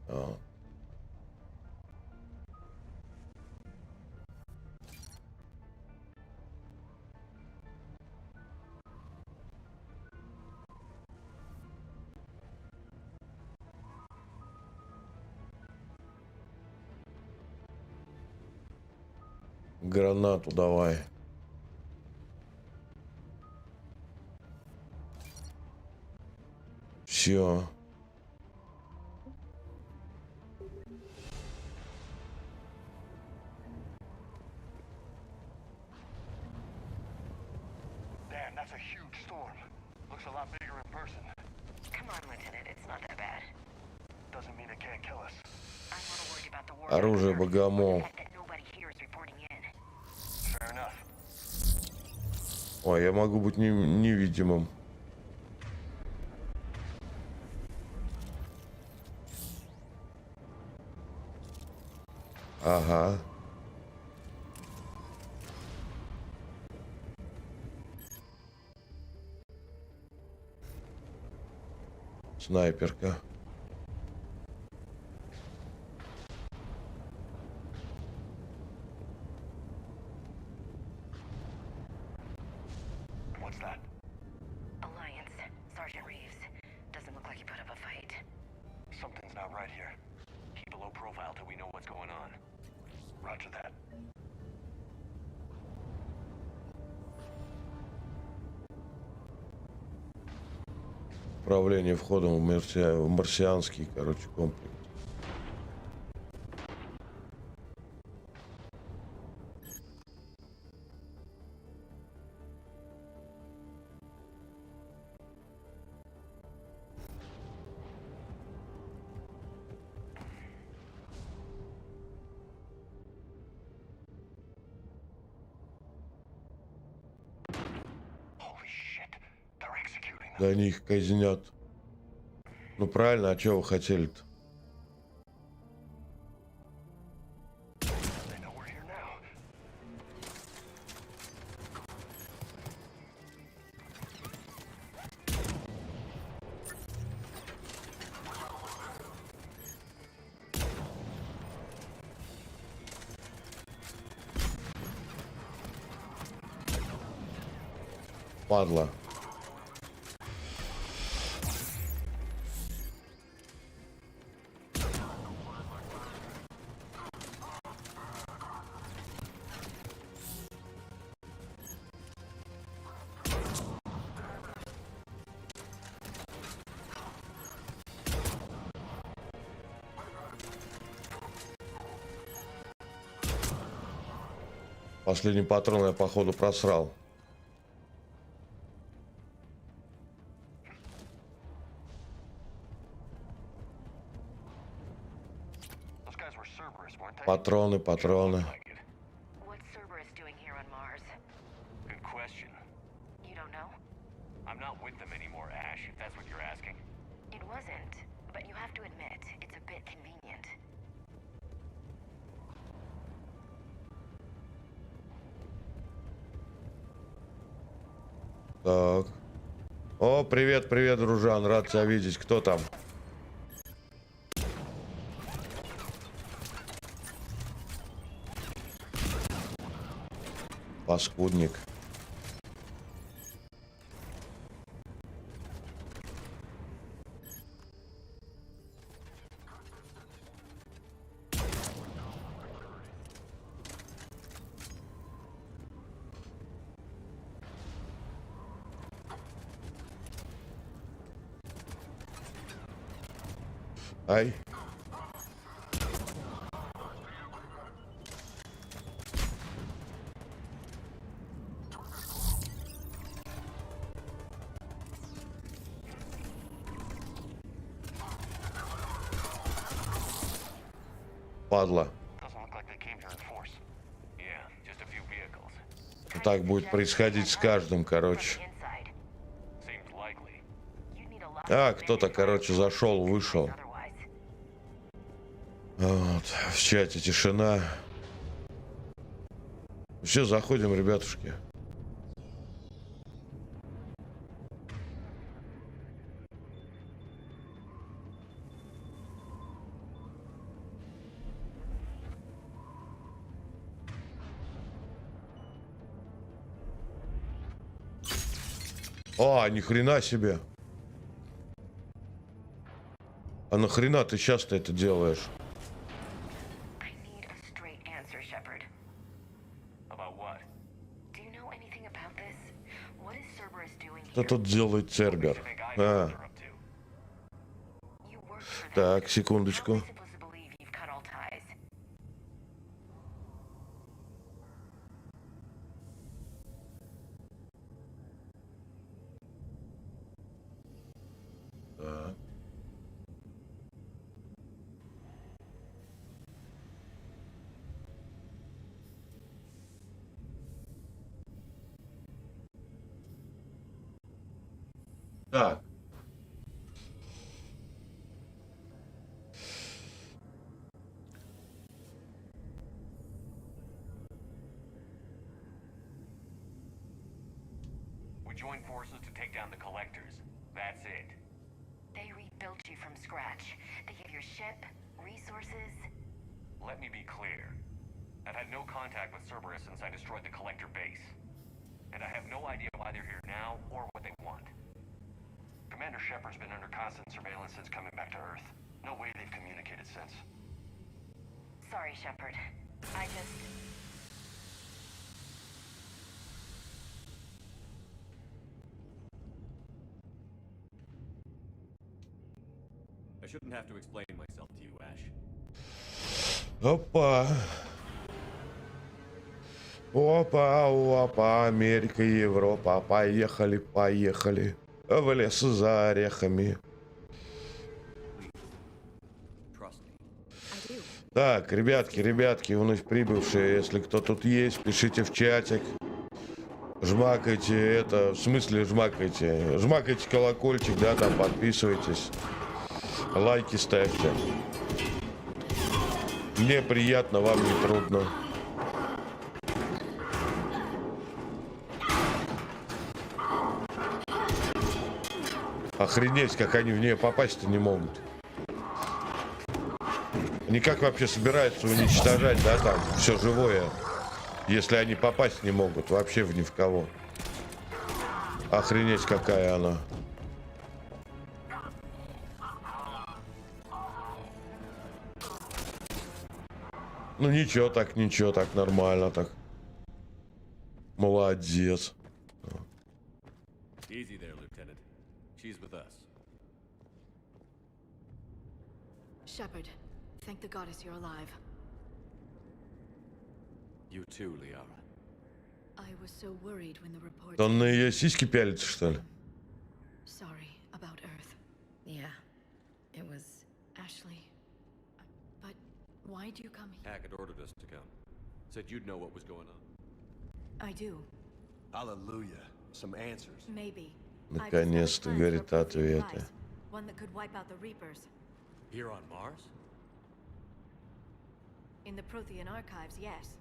Speaker 1: А. Гранату давай. Все.
Speaker 8: Damn, that's a huge storm. Looks a lot bigger in person.
Speaker 11: Come on, Lieutenant. It's not that bad.
Speaker 8: Doesn't mean it can't kill us.
Speaker 11: I'm more worried about the war.
Speaker 1: Оружие богомол.
Speaker 11: That nobody here is reporting in.
Speaker 8: Fair enough.
Speaker 1: Ой, я могу быть невидимым. Ага. Снайперка.
Speaker 8: What's that?
Speaker 11: Alliance. Sergeant Reeves. Doesn't look like he put up a fight.
Speaker 8: Something's not right here.
Speaker 2: Keep a low profile till we know what's going on.
Speaker 8: Roger that.
Speaker 1: Управление входом в марсианский, короче, комплекс.
Speaker 8: Holy shit. They're executing them.
Speaker 1: Да они их казнят. Ну правильно, а чего вы хотели-то?
Speaker 8: They know we're here now.
Speaker 1: падла. Последний патрон я, походу, просрал. Патроны, патроны. Так. О, привет, привет, дружан. Рад тебя видеть. Кто там? Паскудник. Ай. Падла. Так будет происходить с каждым, короче. А, кто-то, короче, зашел, вышел. Вот, в чате тишина. Все, заходим, ребятушки. А, ни хрена себе. А нахрена ты сейчас-то это делаешь? Что тут делает Цербер? А. Так, секундочку. Так. Так.
Speaker 9: We joined forces to take down the collectors. That's it.
Speaker 11: They rebuilt you from scratch. They gave your ship, resources.
Speaker 9: Let me be clear. I've had no contact with Cerberus since I destroyed the collector base. And I have no idea why they're here now or what they want. Commander Shepard's been under constant surveillance since coming back to Earth. No way they've communicated since.
Speaker 11: Sorry, Shepard. I just...
Speaker 2: I shouldn't have to explain myself to you, Ash.
Speaker 1: Опа. Опа, опа, Америка, Европа. Поехали, поехали. В лес за орехами. Так, ребятки, вновь прибывшие, если кто тут есть, пишите в чатик. Жмакайте это, в смысле жмакайте. Жмакайте колокольчик, да, там подписывайтесь. Лайки ставьте. Мне приятно, вам не трудно. Охренеть, как они в нее попасть-то не могут. Они как вообще собираются уничтожать, да, там, все живое, если они попасть не могут вообще в ни в кого. Охренеть, какая она. Ну ничего так, нормально так. Молодец.
Speaker 2: Easy there, Lieutenant. She's with us.
Speaker 11: Shepard, thank the goddess you're alive.
Speaker 2: You too, Liara.
Speaker 11: I was so worried when the report.
Speaker 1: Он на ее сиськи пялится, что ли?
Speaker 11: Sorry about Earth. Yeah, it was Ashley. But why'd you come here?
Speaker 2: Hackett ordered us to come. Said you'd know what was going on.
Speaker 11: I do.
Speaker 9: Hallelujah. Some answers.
Speaker 11: Maybe.
Speaker 1: Наконец-то, говорит, ответы.
Speaker 6: One that could wipe out the Reapers.
Speaker 2: Here on Mars?
Speaker 6: In the Prothean archives, yes.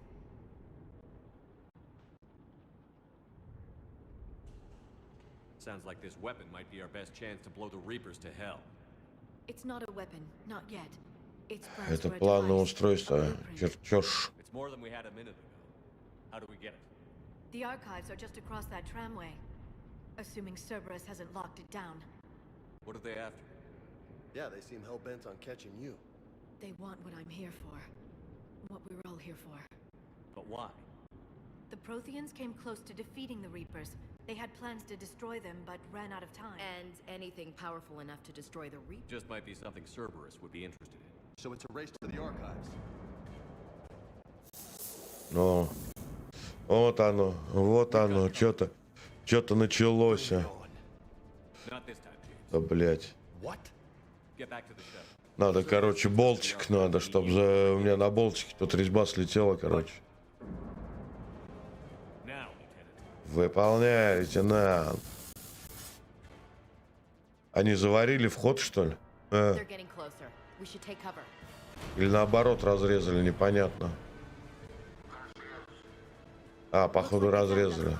Speaker 2: Sounds like this weapon might be our best chance to blow the Reapers to hell.
Speaker 6: It's not a weapon, not yet. It's
Speaker 1: Это плановое устройство, чертеж.
Speaker 2: It's more than we had a minute ago. How do we get it?
Speaker 6: The archives are just across that tramway. Assuming Cerberus hasn't locked it down.
Speaker 2: What are they after?
Speaker 8: Yeah, they seem hell-bent on catching you.
Speaker 6: They want what I'm here for. What we're all here for.
Speaker 2: But why?
Speaker 6: The Protheans came close to defeating the Reapers. They had plans to destroy them, but ran out of time.
Speaker 11: And anything powerful enough to destroy the Reapers.
Speaker 2: Just might be something Cerberus would be interested in.
Speaker 8: So it's a race to the archives.
Speaker 1: Ну, вот оно, что-то началось.
Speaker 2: Not this time, James.
Speaker 1: Да, блядь.
Speaker 8: What?
Speaker 2: Get back to the ship.
Speaker 1: Надо, короче, болтик надо, чтобы у меня на болтике тут резьба слетела, короче.
Speaker 2: Now, Lieutenant.
Speaker 1: Выполняй, лейтенант. Они заварили вход, что ли?
Speaker 11: They're getting closer. We should take cover.
Speaker 1: Или наоборот разрезали, непонятно. А, походу разрезали.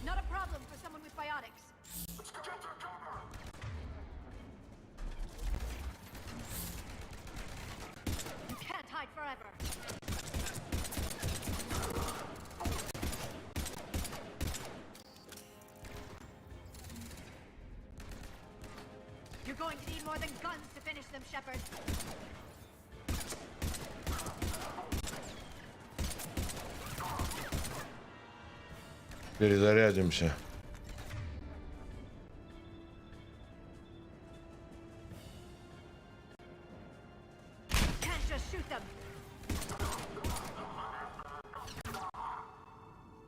Speaker 6: Not a problem for someone with biotics. You can't hide forever. You're going to need more than guns to finish them, Shepard.
Speaker 1: Перезарядимся.
Speaker 6: Can't just shoot them.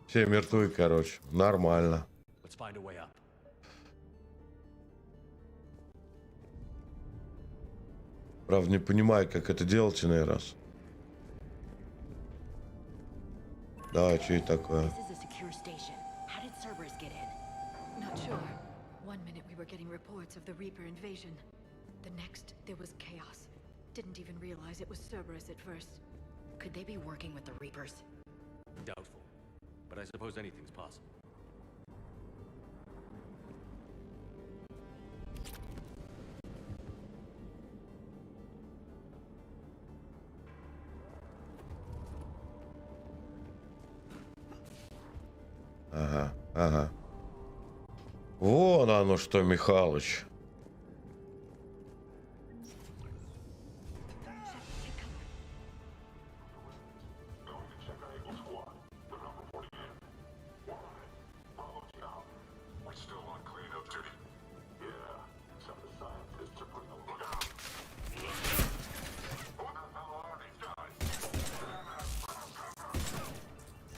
Speaker 1: Все мертвы, короче. Нормально.
Speaker 2: Let's find a way up.
Speaker 1: Правда, не понимаю, как это делать иной раз. Да, что это такое?
Speaker 11: This is a secure station. How did Cerberus get in?
Speaker 6: Not sure. One minute we were getting reports of the Reaper invasion. The next, there was chaos. Didn't even realize it was Cerberus at first.
Speaker 11: Could they be working with the Reapers?
Speaker 2: Doubtful. But I suppose anything's possible.
Speaker 1: Ага. Вон оно что, Михалыч.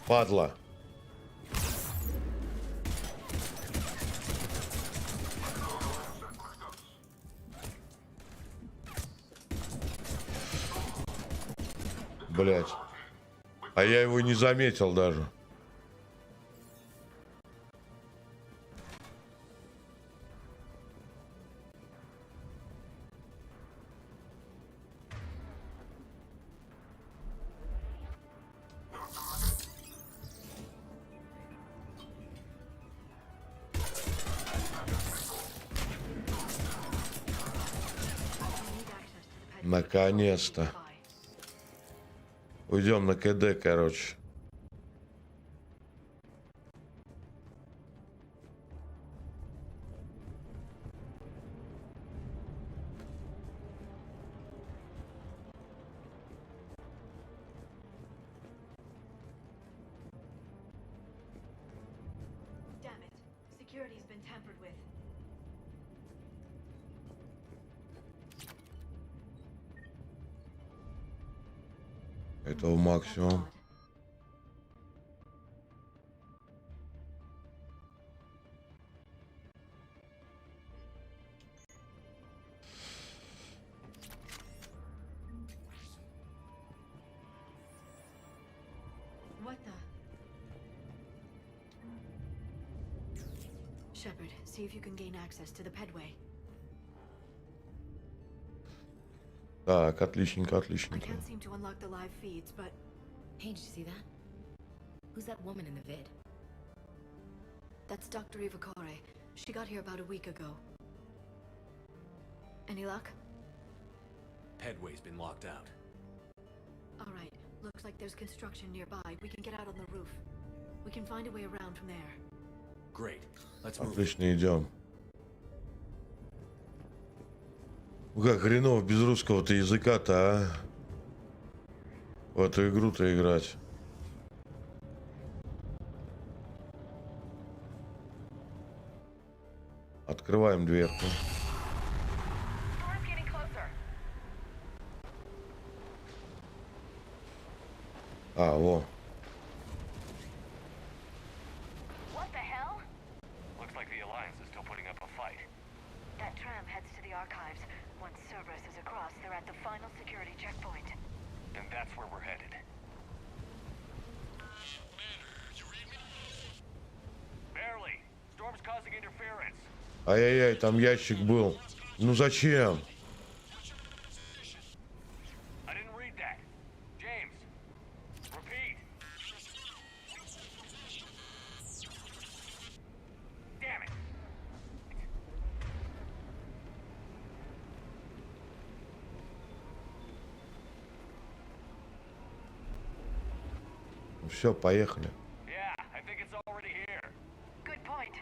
Speaker 1: Падла. Блять. А я его не заметил даже. Наконец-то. Уйдем на КД, короче. Это в максимум.
Speaker 6: What the? Shepard, see if you can gain access to the pedway.
Speaker 1: Так, отличненько,
Speaker 6: I
Speaker 1: отличненько.
Speaker 6: can't seem to unlock the live feeds, but
Speaker 11: Hey, did you see that? Who's that woman in the vid?
Speaker 6: that's Dr. Ivakore. She got here about a week ago. Any luck?
Speaker 2: Pedway's been locked out.
Speaker 6: All right. Looks like there's construction nearby. We can get out on the roof. We can find a way around from there.
Speaker 2: Great. Let's move.
Speaker 1: Отлично, идем. Ну как хреново без русского-то языка-то, а? В эту игру-то играть. Открываем дверку. А, во.
Speaker 5: What the hell?
Speaker 10: Looks like the Alliance is still putting up a fight.
Speaker 6: That tram heads to the archives. Once Cerberus is across, they're at the final security checkpoint.
Speaker 10: And that's where we're headed. Barely. Storm's causing interference.
Speaker 1: Ай-яй-яй, там ящик был. Ну зачем?
Speaker 10: I didn't read that. James. Repeat. Damn it.
Speaker 1: Все, поехали.
Speaker 10: Yeah, I think it's already here.
Speaker 5: Good point.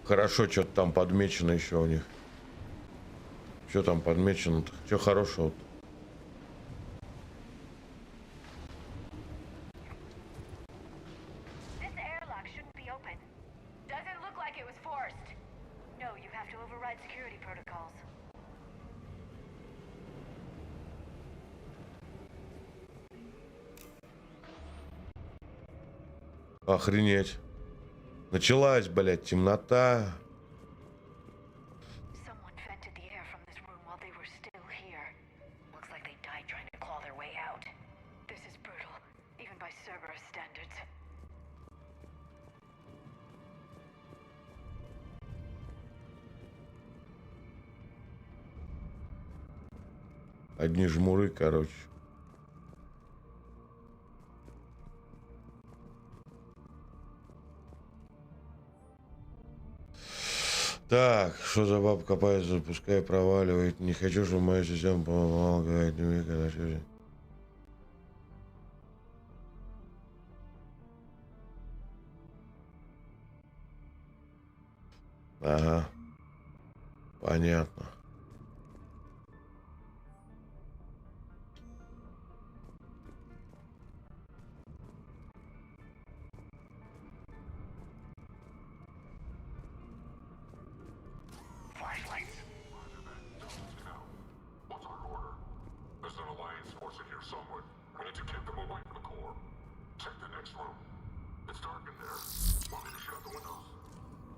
Speaker 1: Хорошо, что-то там подмечено еще у них. Что там подмечено-то? Что хорошего-то?
Speaker 5: This airlock shouldn't be open. Doesn't look like it was forced. No, you have to override security protocols.
Speaker 1: Охренеть. Началась, блядь, темнота.
Speaker 6: Someone vented the air from this room while they were still here. Looks like they died trying to claw their way out. This is brutal, even by Cerberus standards.
Speaker 1: Одни жмуры, короче. Так, что за бабка копается, пускай проваливает. Не хочу, чтобы моя система помогает. Ага. Понятно.
Speaker 10: Flashlights. What's our order? There's an Alliance force in here somewhere. We need to get them away from the core. Check the next room. It's dark in there. Want me to shut the windows?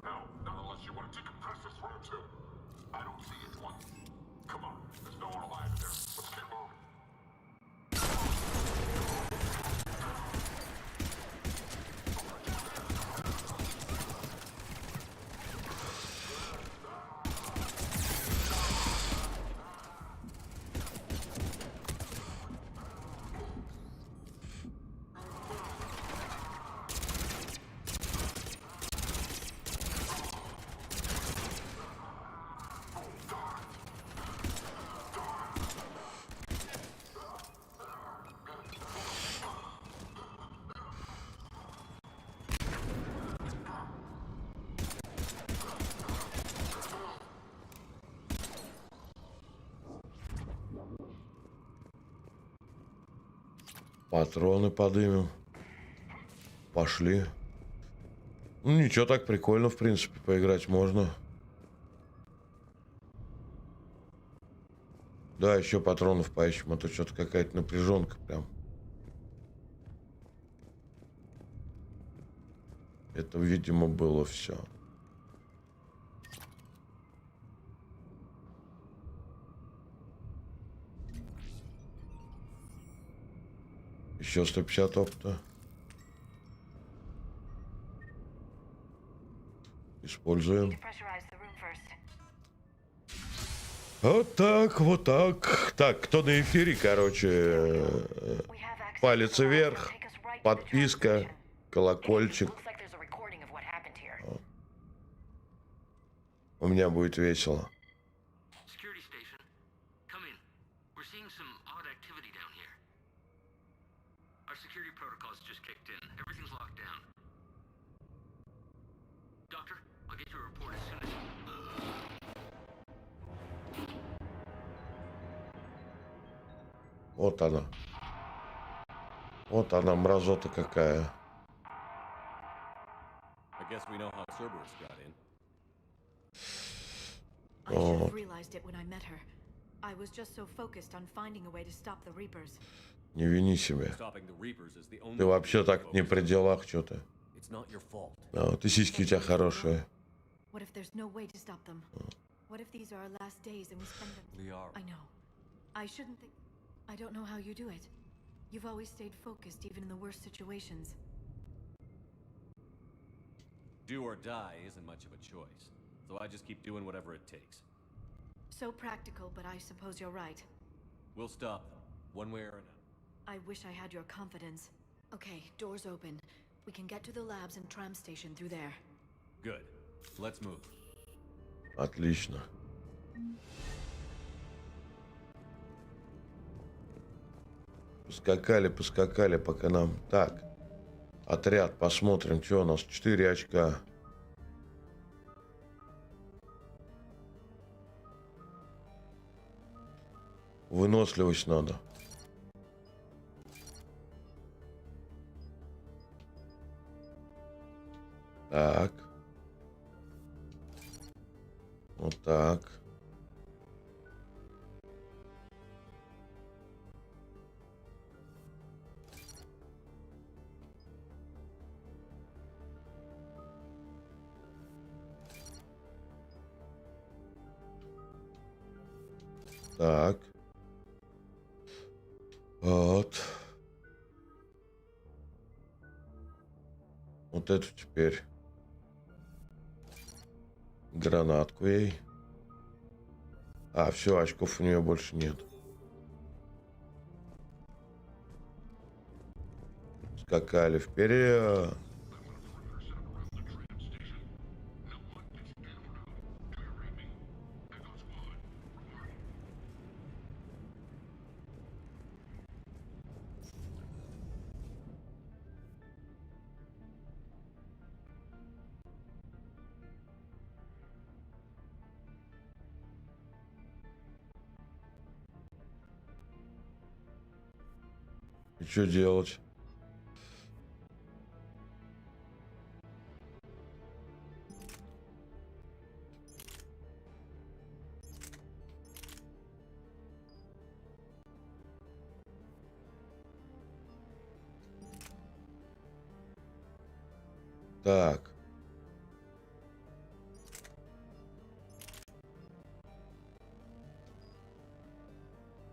Speaker 10: No, not unless you want to decompress this room too. I don't see anyone. Come on, there's no one alive in there. Let's get moving.
Speaker 1: Патроны подымем. Пошли. Ну ничего, так прикольно, в принципе, поиграть можно. Да, еще патронов поищем, а то что-то какая-то напряженка прям. Это, видимо, было все. Еще 150 опыта. Используем. Вот так, вот так. Так, кто на эфире, короче, палец вверх, подписка, колокольчик. У меня будет весело. Вот она. Вот она, мразота какая. Вот. Не вини себя. Ты вообще так не при делах, что ты. А, ты сиськи у тебя хорошие.
Speaker 6: I don't know how you do it. You've always stayed focused even in the worst situations.
Speaker 2: Do or die isn't much of a choice, so I just keep doing whatever it takes.
Speaker 6: So practical, but I suppose you're right.
Speaker 2: We'll stop them, one way or another.
Speaker 6: I wish I had your confidence. Okay, doors open. We can get to the labs and tram station through there.
Speaker 2: Good. Let's move.
Speaker 1: Отлично. Поскакали, поскакали, пока нам... Так, отряд, посмотрим, что у нас. 4 очка. Выносливость надо. Так. Вот так. Так. Вот. Вот эту теперь. Гранатку ей. А, все, очков у нее больше нет. Скакали вперед. И что делать? Так.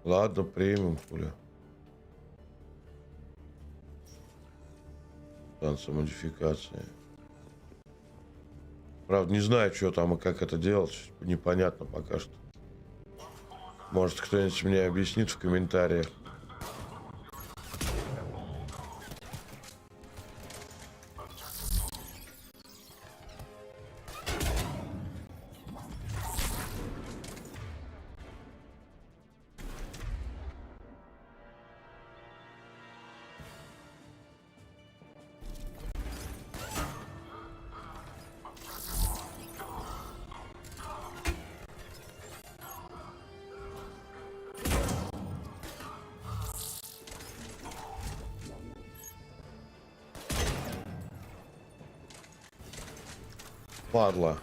Speaker 1: Ладно, примем, хуля. Станция модификации. Правда, не знаю, что там и как это делать. Непонятно пока что. Может, кто-нибудь мне объяснит в комментариях. Падла.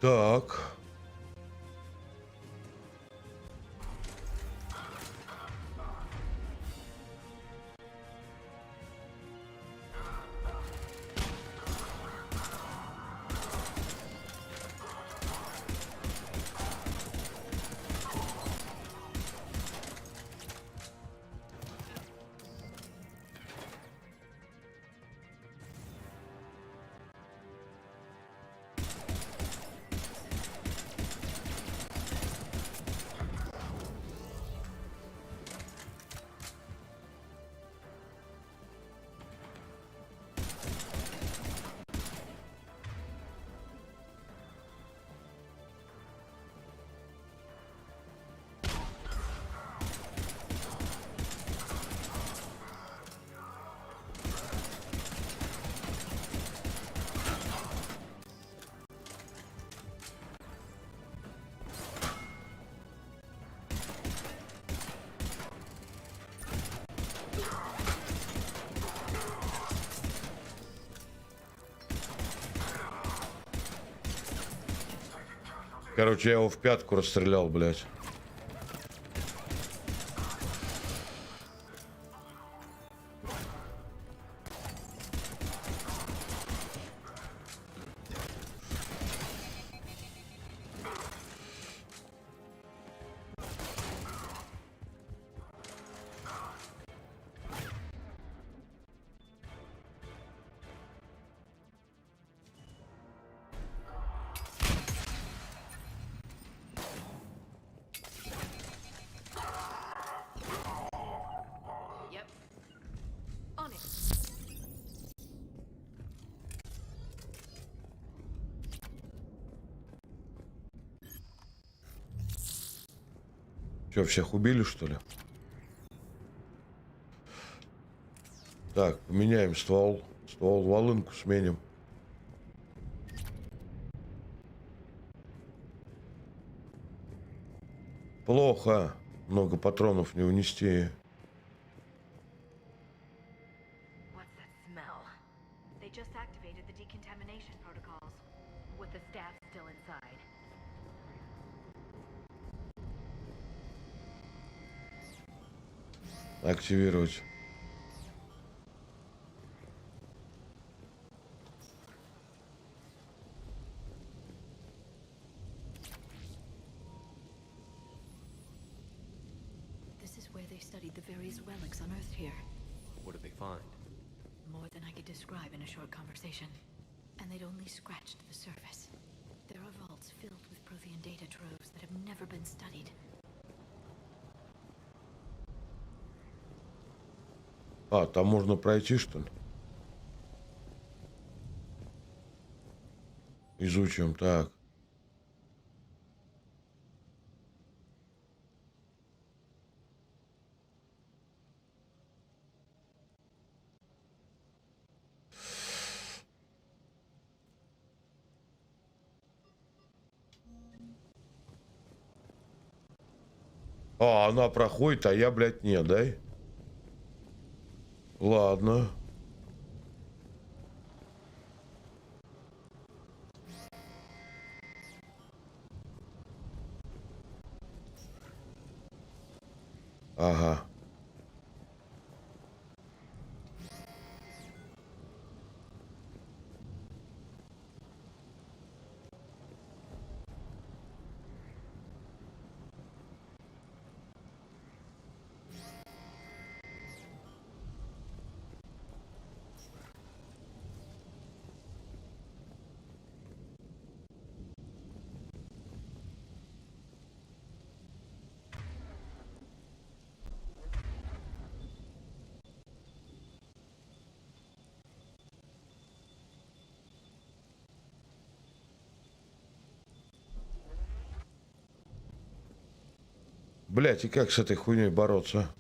Speaker 1: Так. Короче, я его в пятку расстрелял, блядь. Че, всех убили, что ли? Так, поменяем ствол. Ствол, волынку сменим. Плохо. Много патронов не унести. Активировать.
Speaker 6: This is where they studied the various relics unearthed here.
Speaker 2: What did they find?
Speaker 6: More than I could describe in a short conversation. And they'd only scratched the surface. There are vaults filled with Prothean data troves that have never been studied.
Speaker 1: А, там можно пройти, что ли? Изучим, так. А, она проходит, а я, блядь, нет, да? Ладно. Ага. Блять, и как с этой хуйней бороться?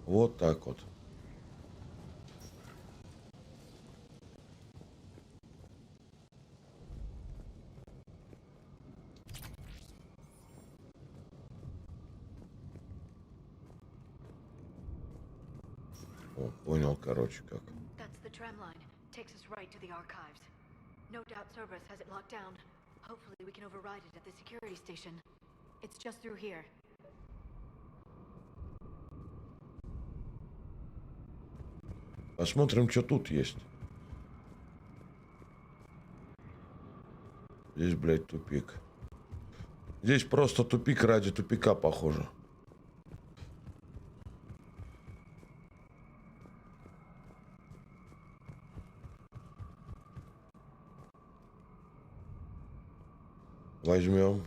Speaker 1: Вот так вот. О, понял, короче, как.
Speaker 6: That's the tram line. Takes us right to the archives. No doubt Cerberus has it locked down. Hopefully we can override it at the security station. It's just through here.
Speaker 1: Посмотрим, что тут есть. Здесь, блядь, тупик. Здесь просто тупик ради тупика, похоже. Возьмем.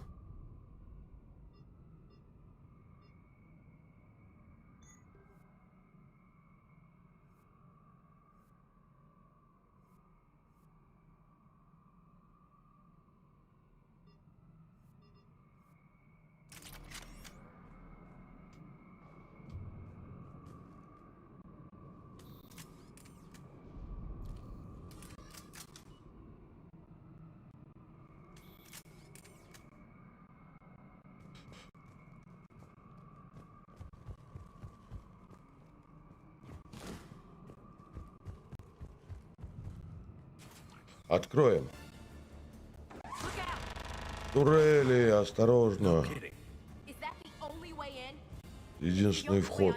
Speaker 1: Откроем. Турели, осторожно. Единственный вход.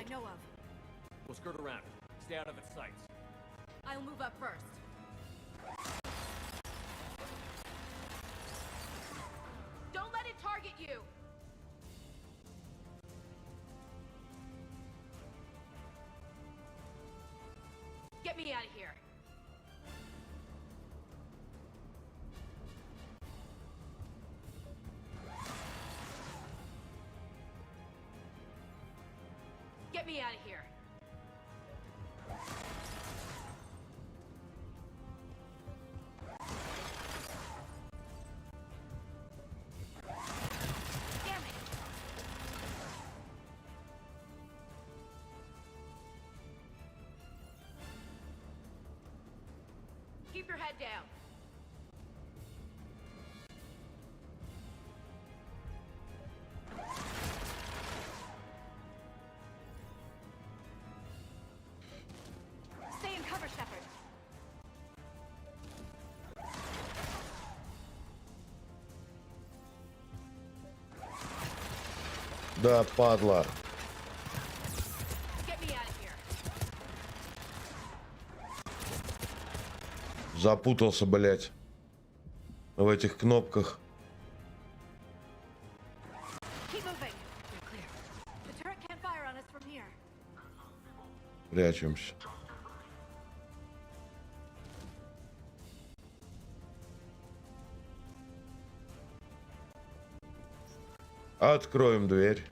Speaker 6: Get me out of here. Get me out of here. Damn it. Keep your head down. Stay in cover, Shepard.
Speaker 1: Да, падла.
Speaker 6: Get me out of here.
Speaker 1: Запутался, блядь. В этих кнопках.
Speaker 6: Keep moving. You're clear. The turret can't fire on us from here.
Speaker 1: Прячемся. Откроем дверь.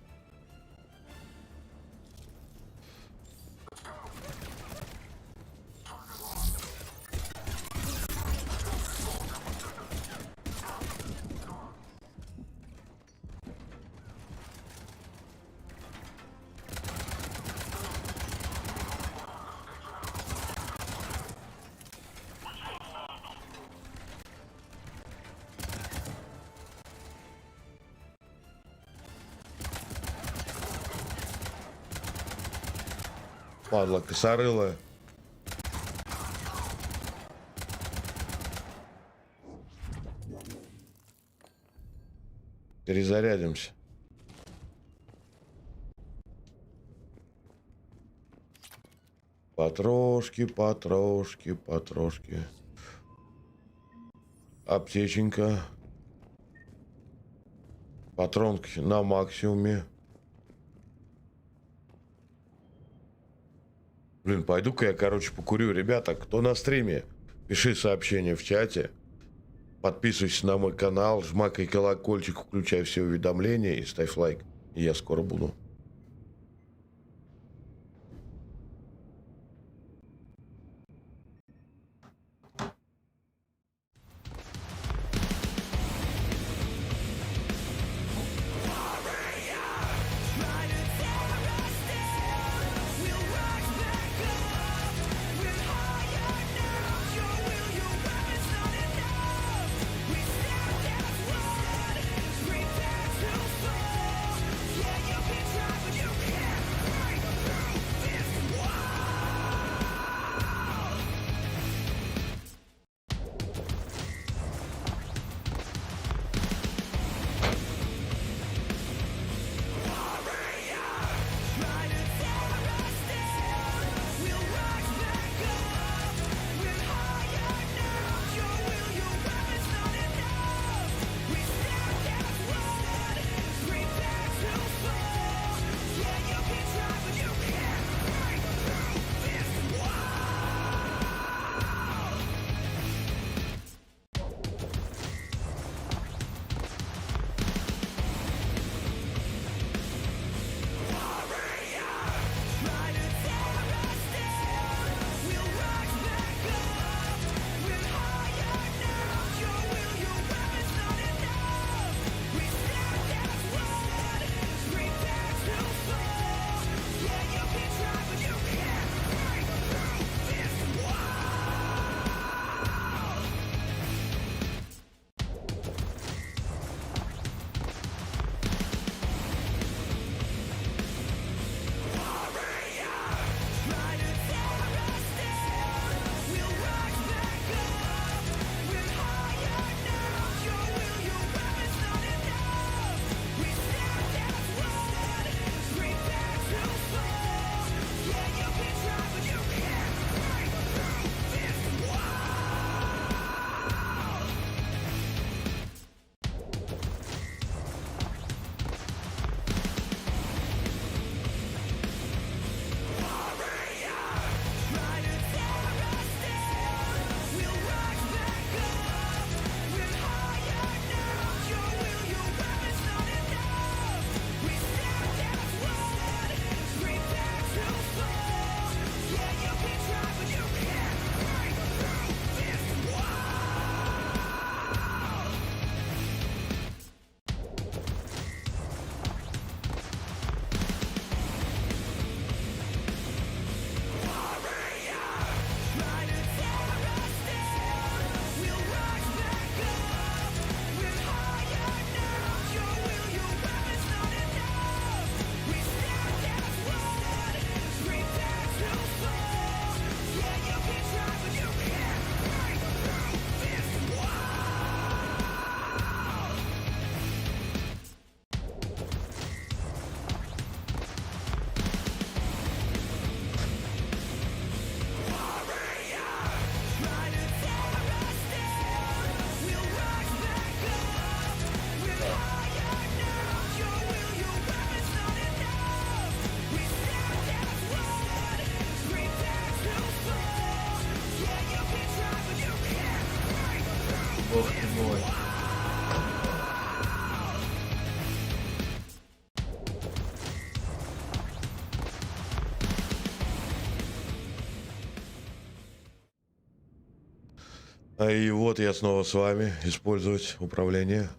Speaker 1: Падла косорылая. Перезарядимся. Потрошки, потрошки, потрошки. Аптеченька. Патронки на максимуме. Блин, пойду-ка я, короче, покурю. Ребята, кто на стриме, пиши сообщение в чате. Подписывайся на мой канал, жмакай колокольчик, включай все уведомления и ставь лайк. И я скоро буду.
Speaker 12: Бог ты мой.
Speaker 1: И вот я снова с вами. Использовать управление.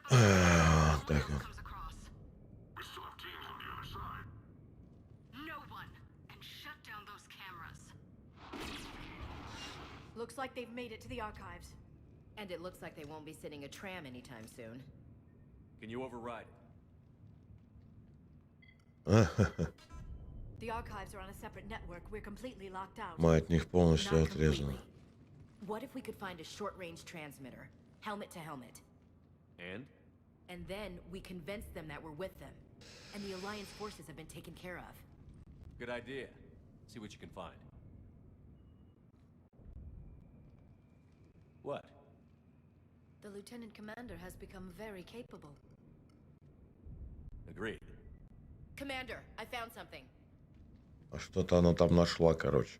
Speaker 1: Так вот.
Speaker 11: Looks like they've made it to the archives. And it looks like they won't be sitting a tram anytime soon.
Speaker 2: Can you override it?
Speaker 6: The archives are on a separate network. We're completely locked out.
Speaker 1: Мы от них полностью
Speaker 11: Not
Speaker 1: отрезаны.
Speaker 11: completely. What if we could find a short-range transmitter, helmet to helmet?
Speaker 9: And
Speaker 11: then we convince them that we're with them. And the Alliance forces have been taken care of.
Speaker 9: good idea. See what you can find. What?
Speaker 6: The Lieutenant Commander has become very capable.
Speaker 9: Agreed.
Speaker 11: Commander, I found something.
Speaker 1: А что-то она там нашла, короче.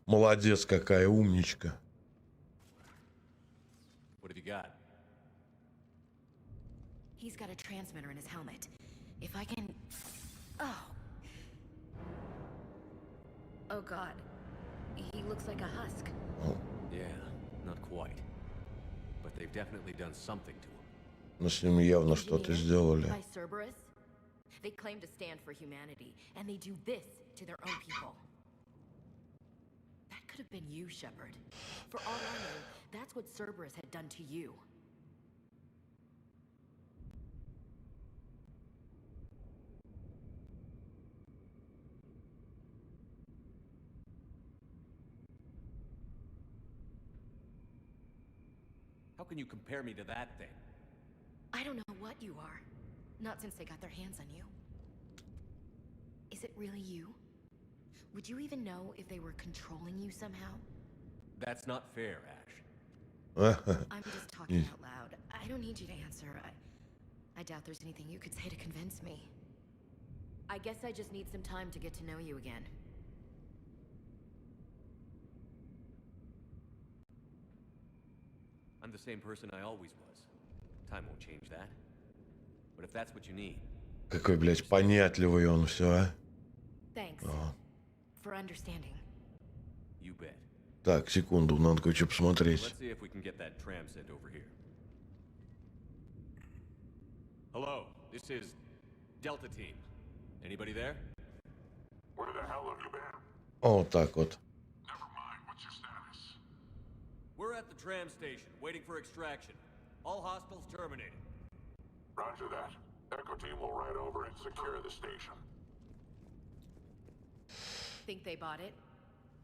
Speaker 1: Молодец, какая умничка.
Speaker 9: What have you got?
Speaker 11: He's got a transmitter in his helmet. If I can... Oh. Oh god. He looks like a husk.
Speaker 1: Oh.
Speaker 9: Yeah, not quite. But they've definitely done something to him.
Speaker 1: Но с ним явно что-то сделали.
Speaker 11: By Cerberus? They claim to stand for humanity, and they do this to their own people. That could have been you, Shepard. For all I know, that's what Cerberus had done to you.
Speaker 9: How can you compare me to that thing?
Speaker 11: I don't know what you are. Not since they got their hands on you. Is it really you? Would you even know if they were controlling you somehow?
Speaker 9: That's not fair, Ash.
Speaker 11: I'm just talking out loud. I don't need you to answer. I doubt there's anything you could say to convince me. I guess I just need some time to get to know you again.
Speaker 9: I'm the same person I always was. Time won't change that. But if that's what you need...
Speaker 1: Какой, блядь, понятливый он все, а?
Speaker 11: Thanks for understanding.
Speaker 9: You bet.
Speaker 1: Так, секунду, надо кое-что посмотреть.
Speaker 9: Let's see if we can get that tram sent over here. Hello, this is Delta Team. Anybody there?
Speaker 10: Where the hell have you been?
Speaker 1: Вот так вот.
Speaker 10: Never mind, what's your status?
Speaker 9: We're at the tram station, waiting for extraction. All hostiles terminated.
Speaker 10: Roger that. Echo team will ride over and secure the station.
Speaker 11: Think they bought it?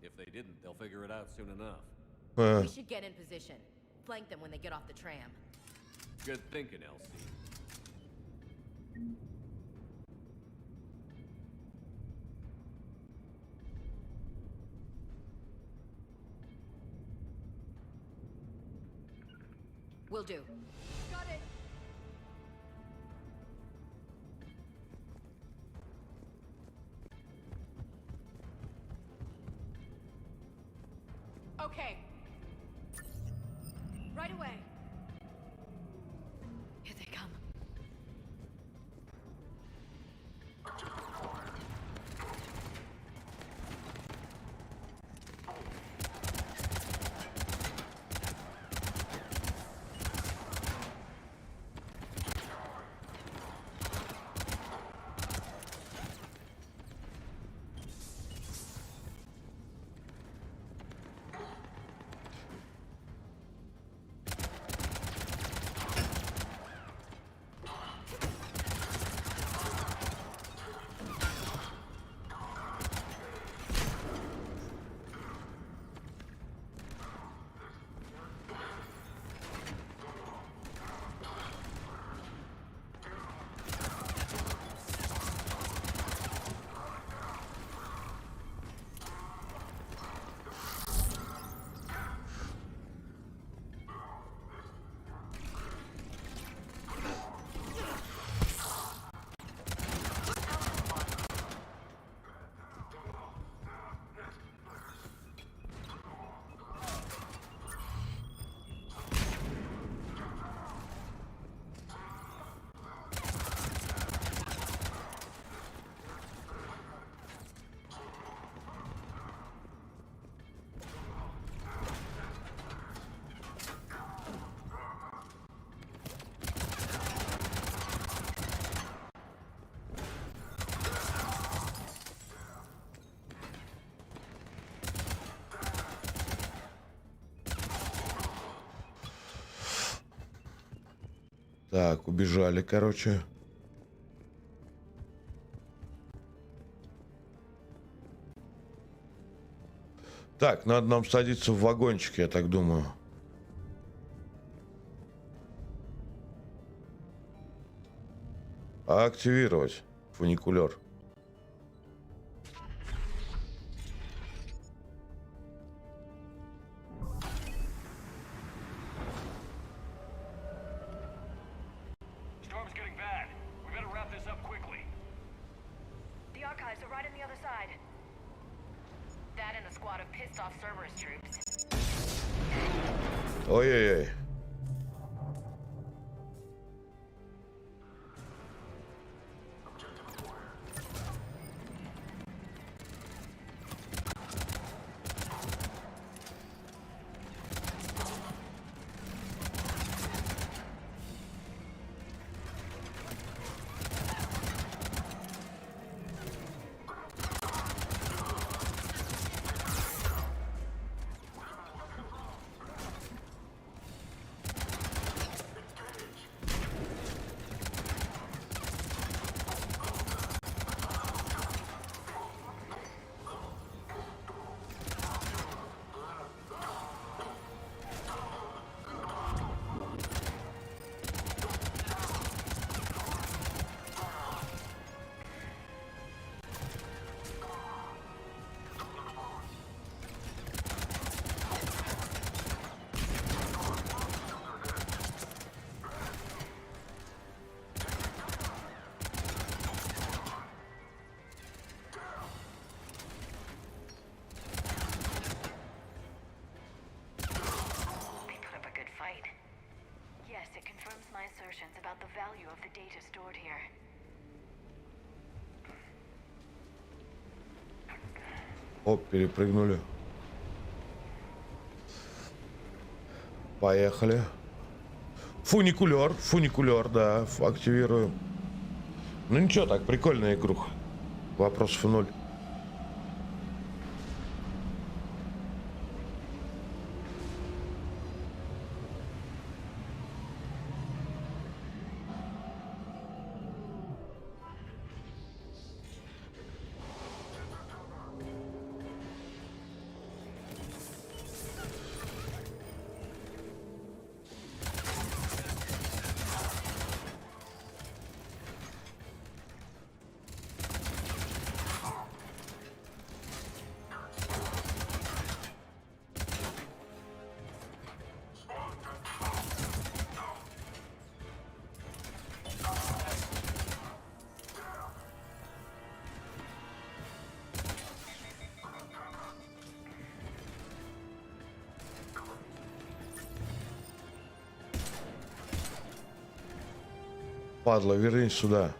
Speaker 9: If they didn't, they'll figure it out soon enough.
Speaker 11: We should get in position. Flank them when they get off the tram.
Speaker 9: Good thinking, Elsie.
Speaker 11: Will do. Got it. Okay. Right away. Here they come.
Speaker 1: Так, убежали, короче. Так, надо нам садиться в вагончик, я так думаю. Активировать фуникулер.
Speaker 5: Storm's getting bad. We better wrap this up quickly.
Speaker 11: The archives are right on the other side. That and a squad of pissed off Cerberus troops.
Speaker 1: Ой-ой-ой.
Speaker 11: About the value of the data stored here.
Speaker 1: Оп, перепрыгнули. Поехали. Фуникулер, да, активируем. Ну ничего, так, прикольная игруха. Вопросов 0. Падла, вернись сюда.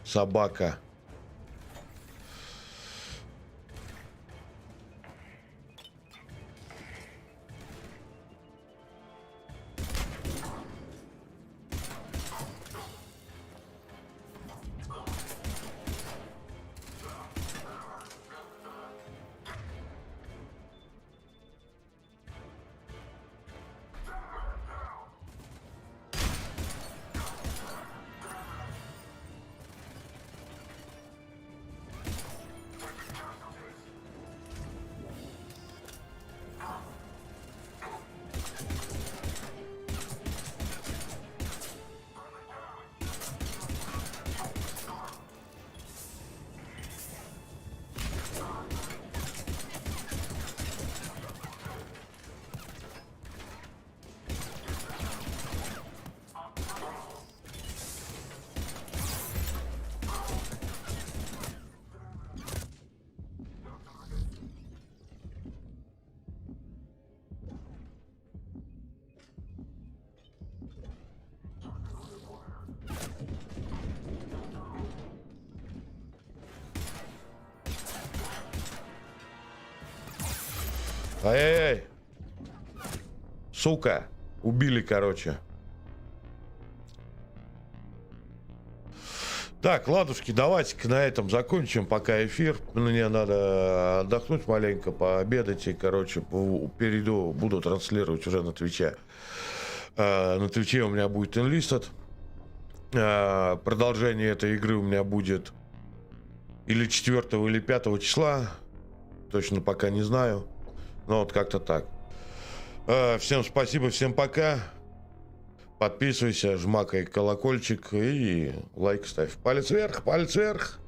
Speaker 1: Собака. Ай-яй-яй. Сука. Убили, короче. Так, ладушки, давайте-ка на этом закончим пока эфир. Мне надо отдохнуть маленько, пообедать и, короче, перейду, буду транслировать уже на Твиче. На Твиче у меня будет Enlisted. Продолжение этой игры у меня будет или 4 или 5 числа. Точно пока не знаю. Но вот как-то так. Всем спасибо, всем пока. Подписывайся, жмакай колокольчик и лайк ставь. Палец вверх, палец вверх.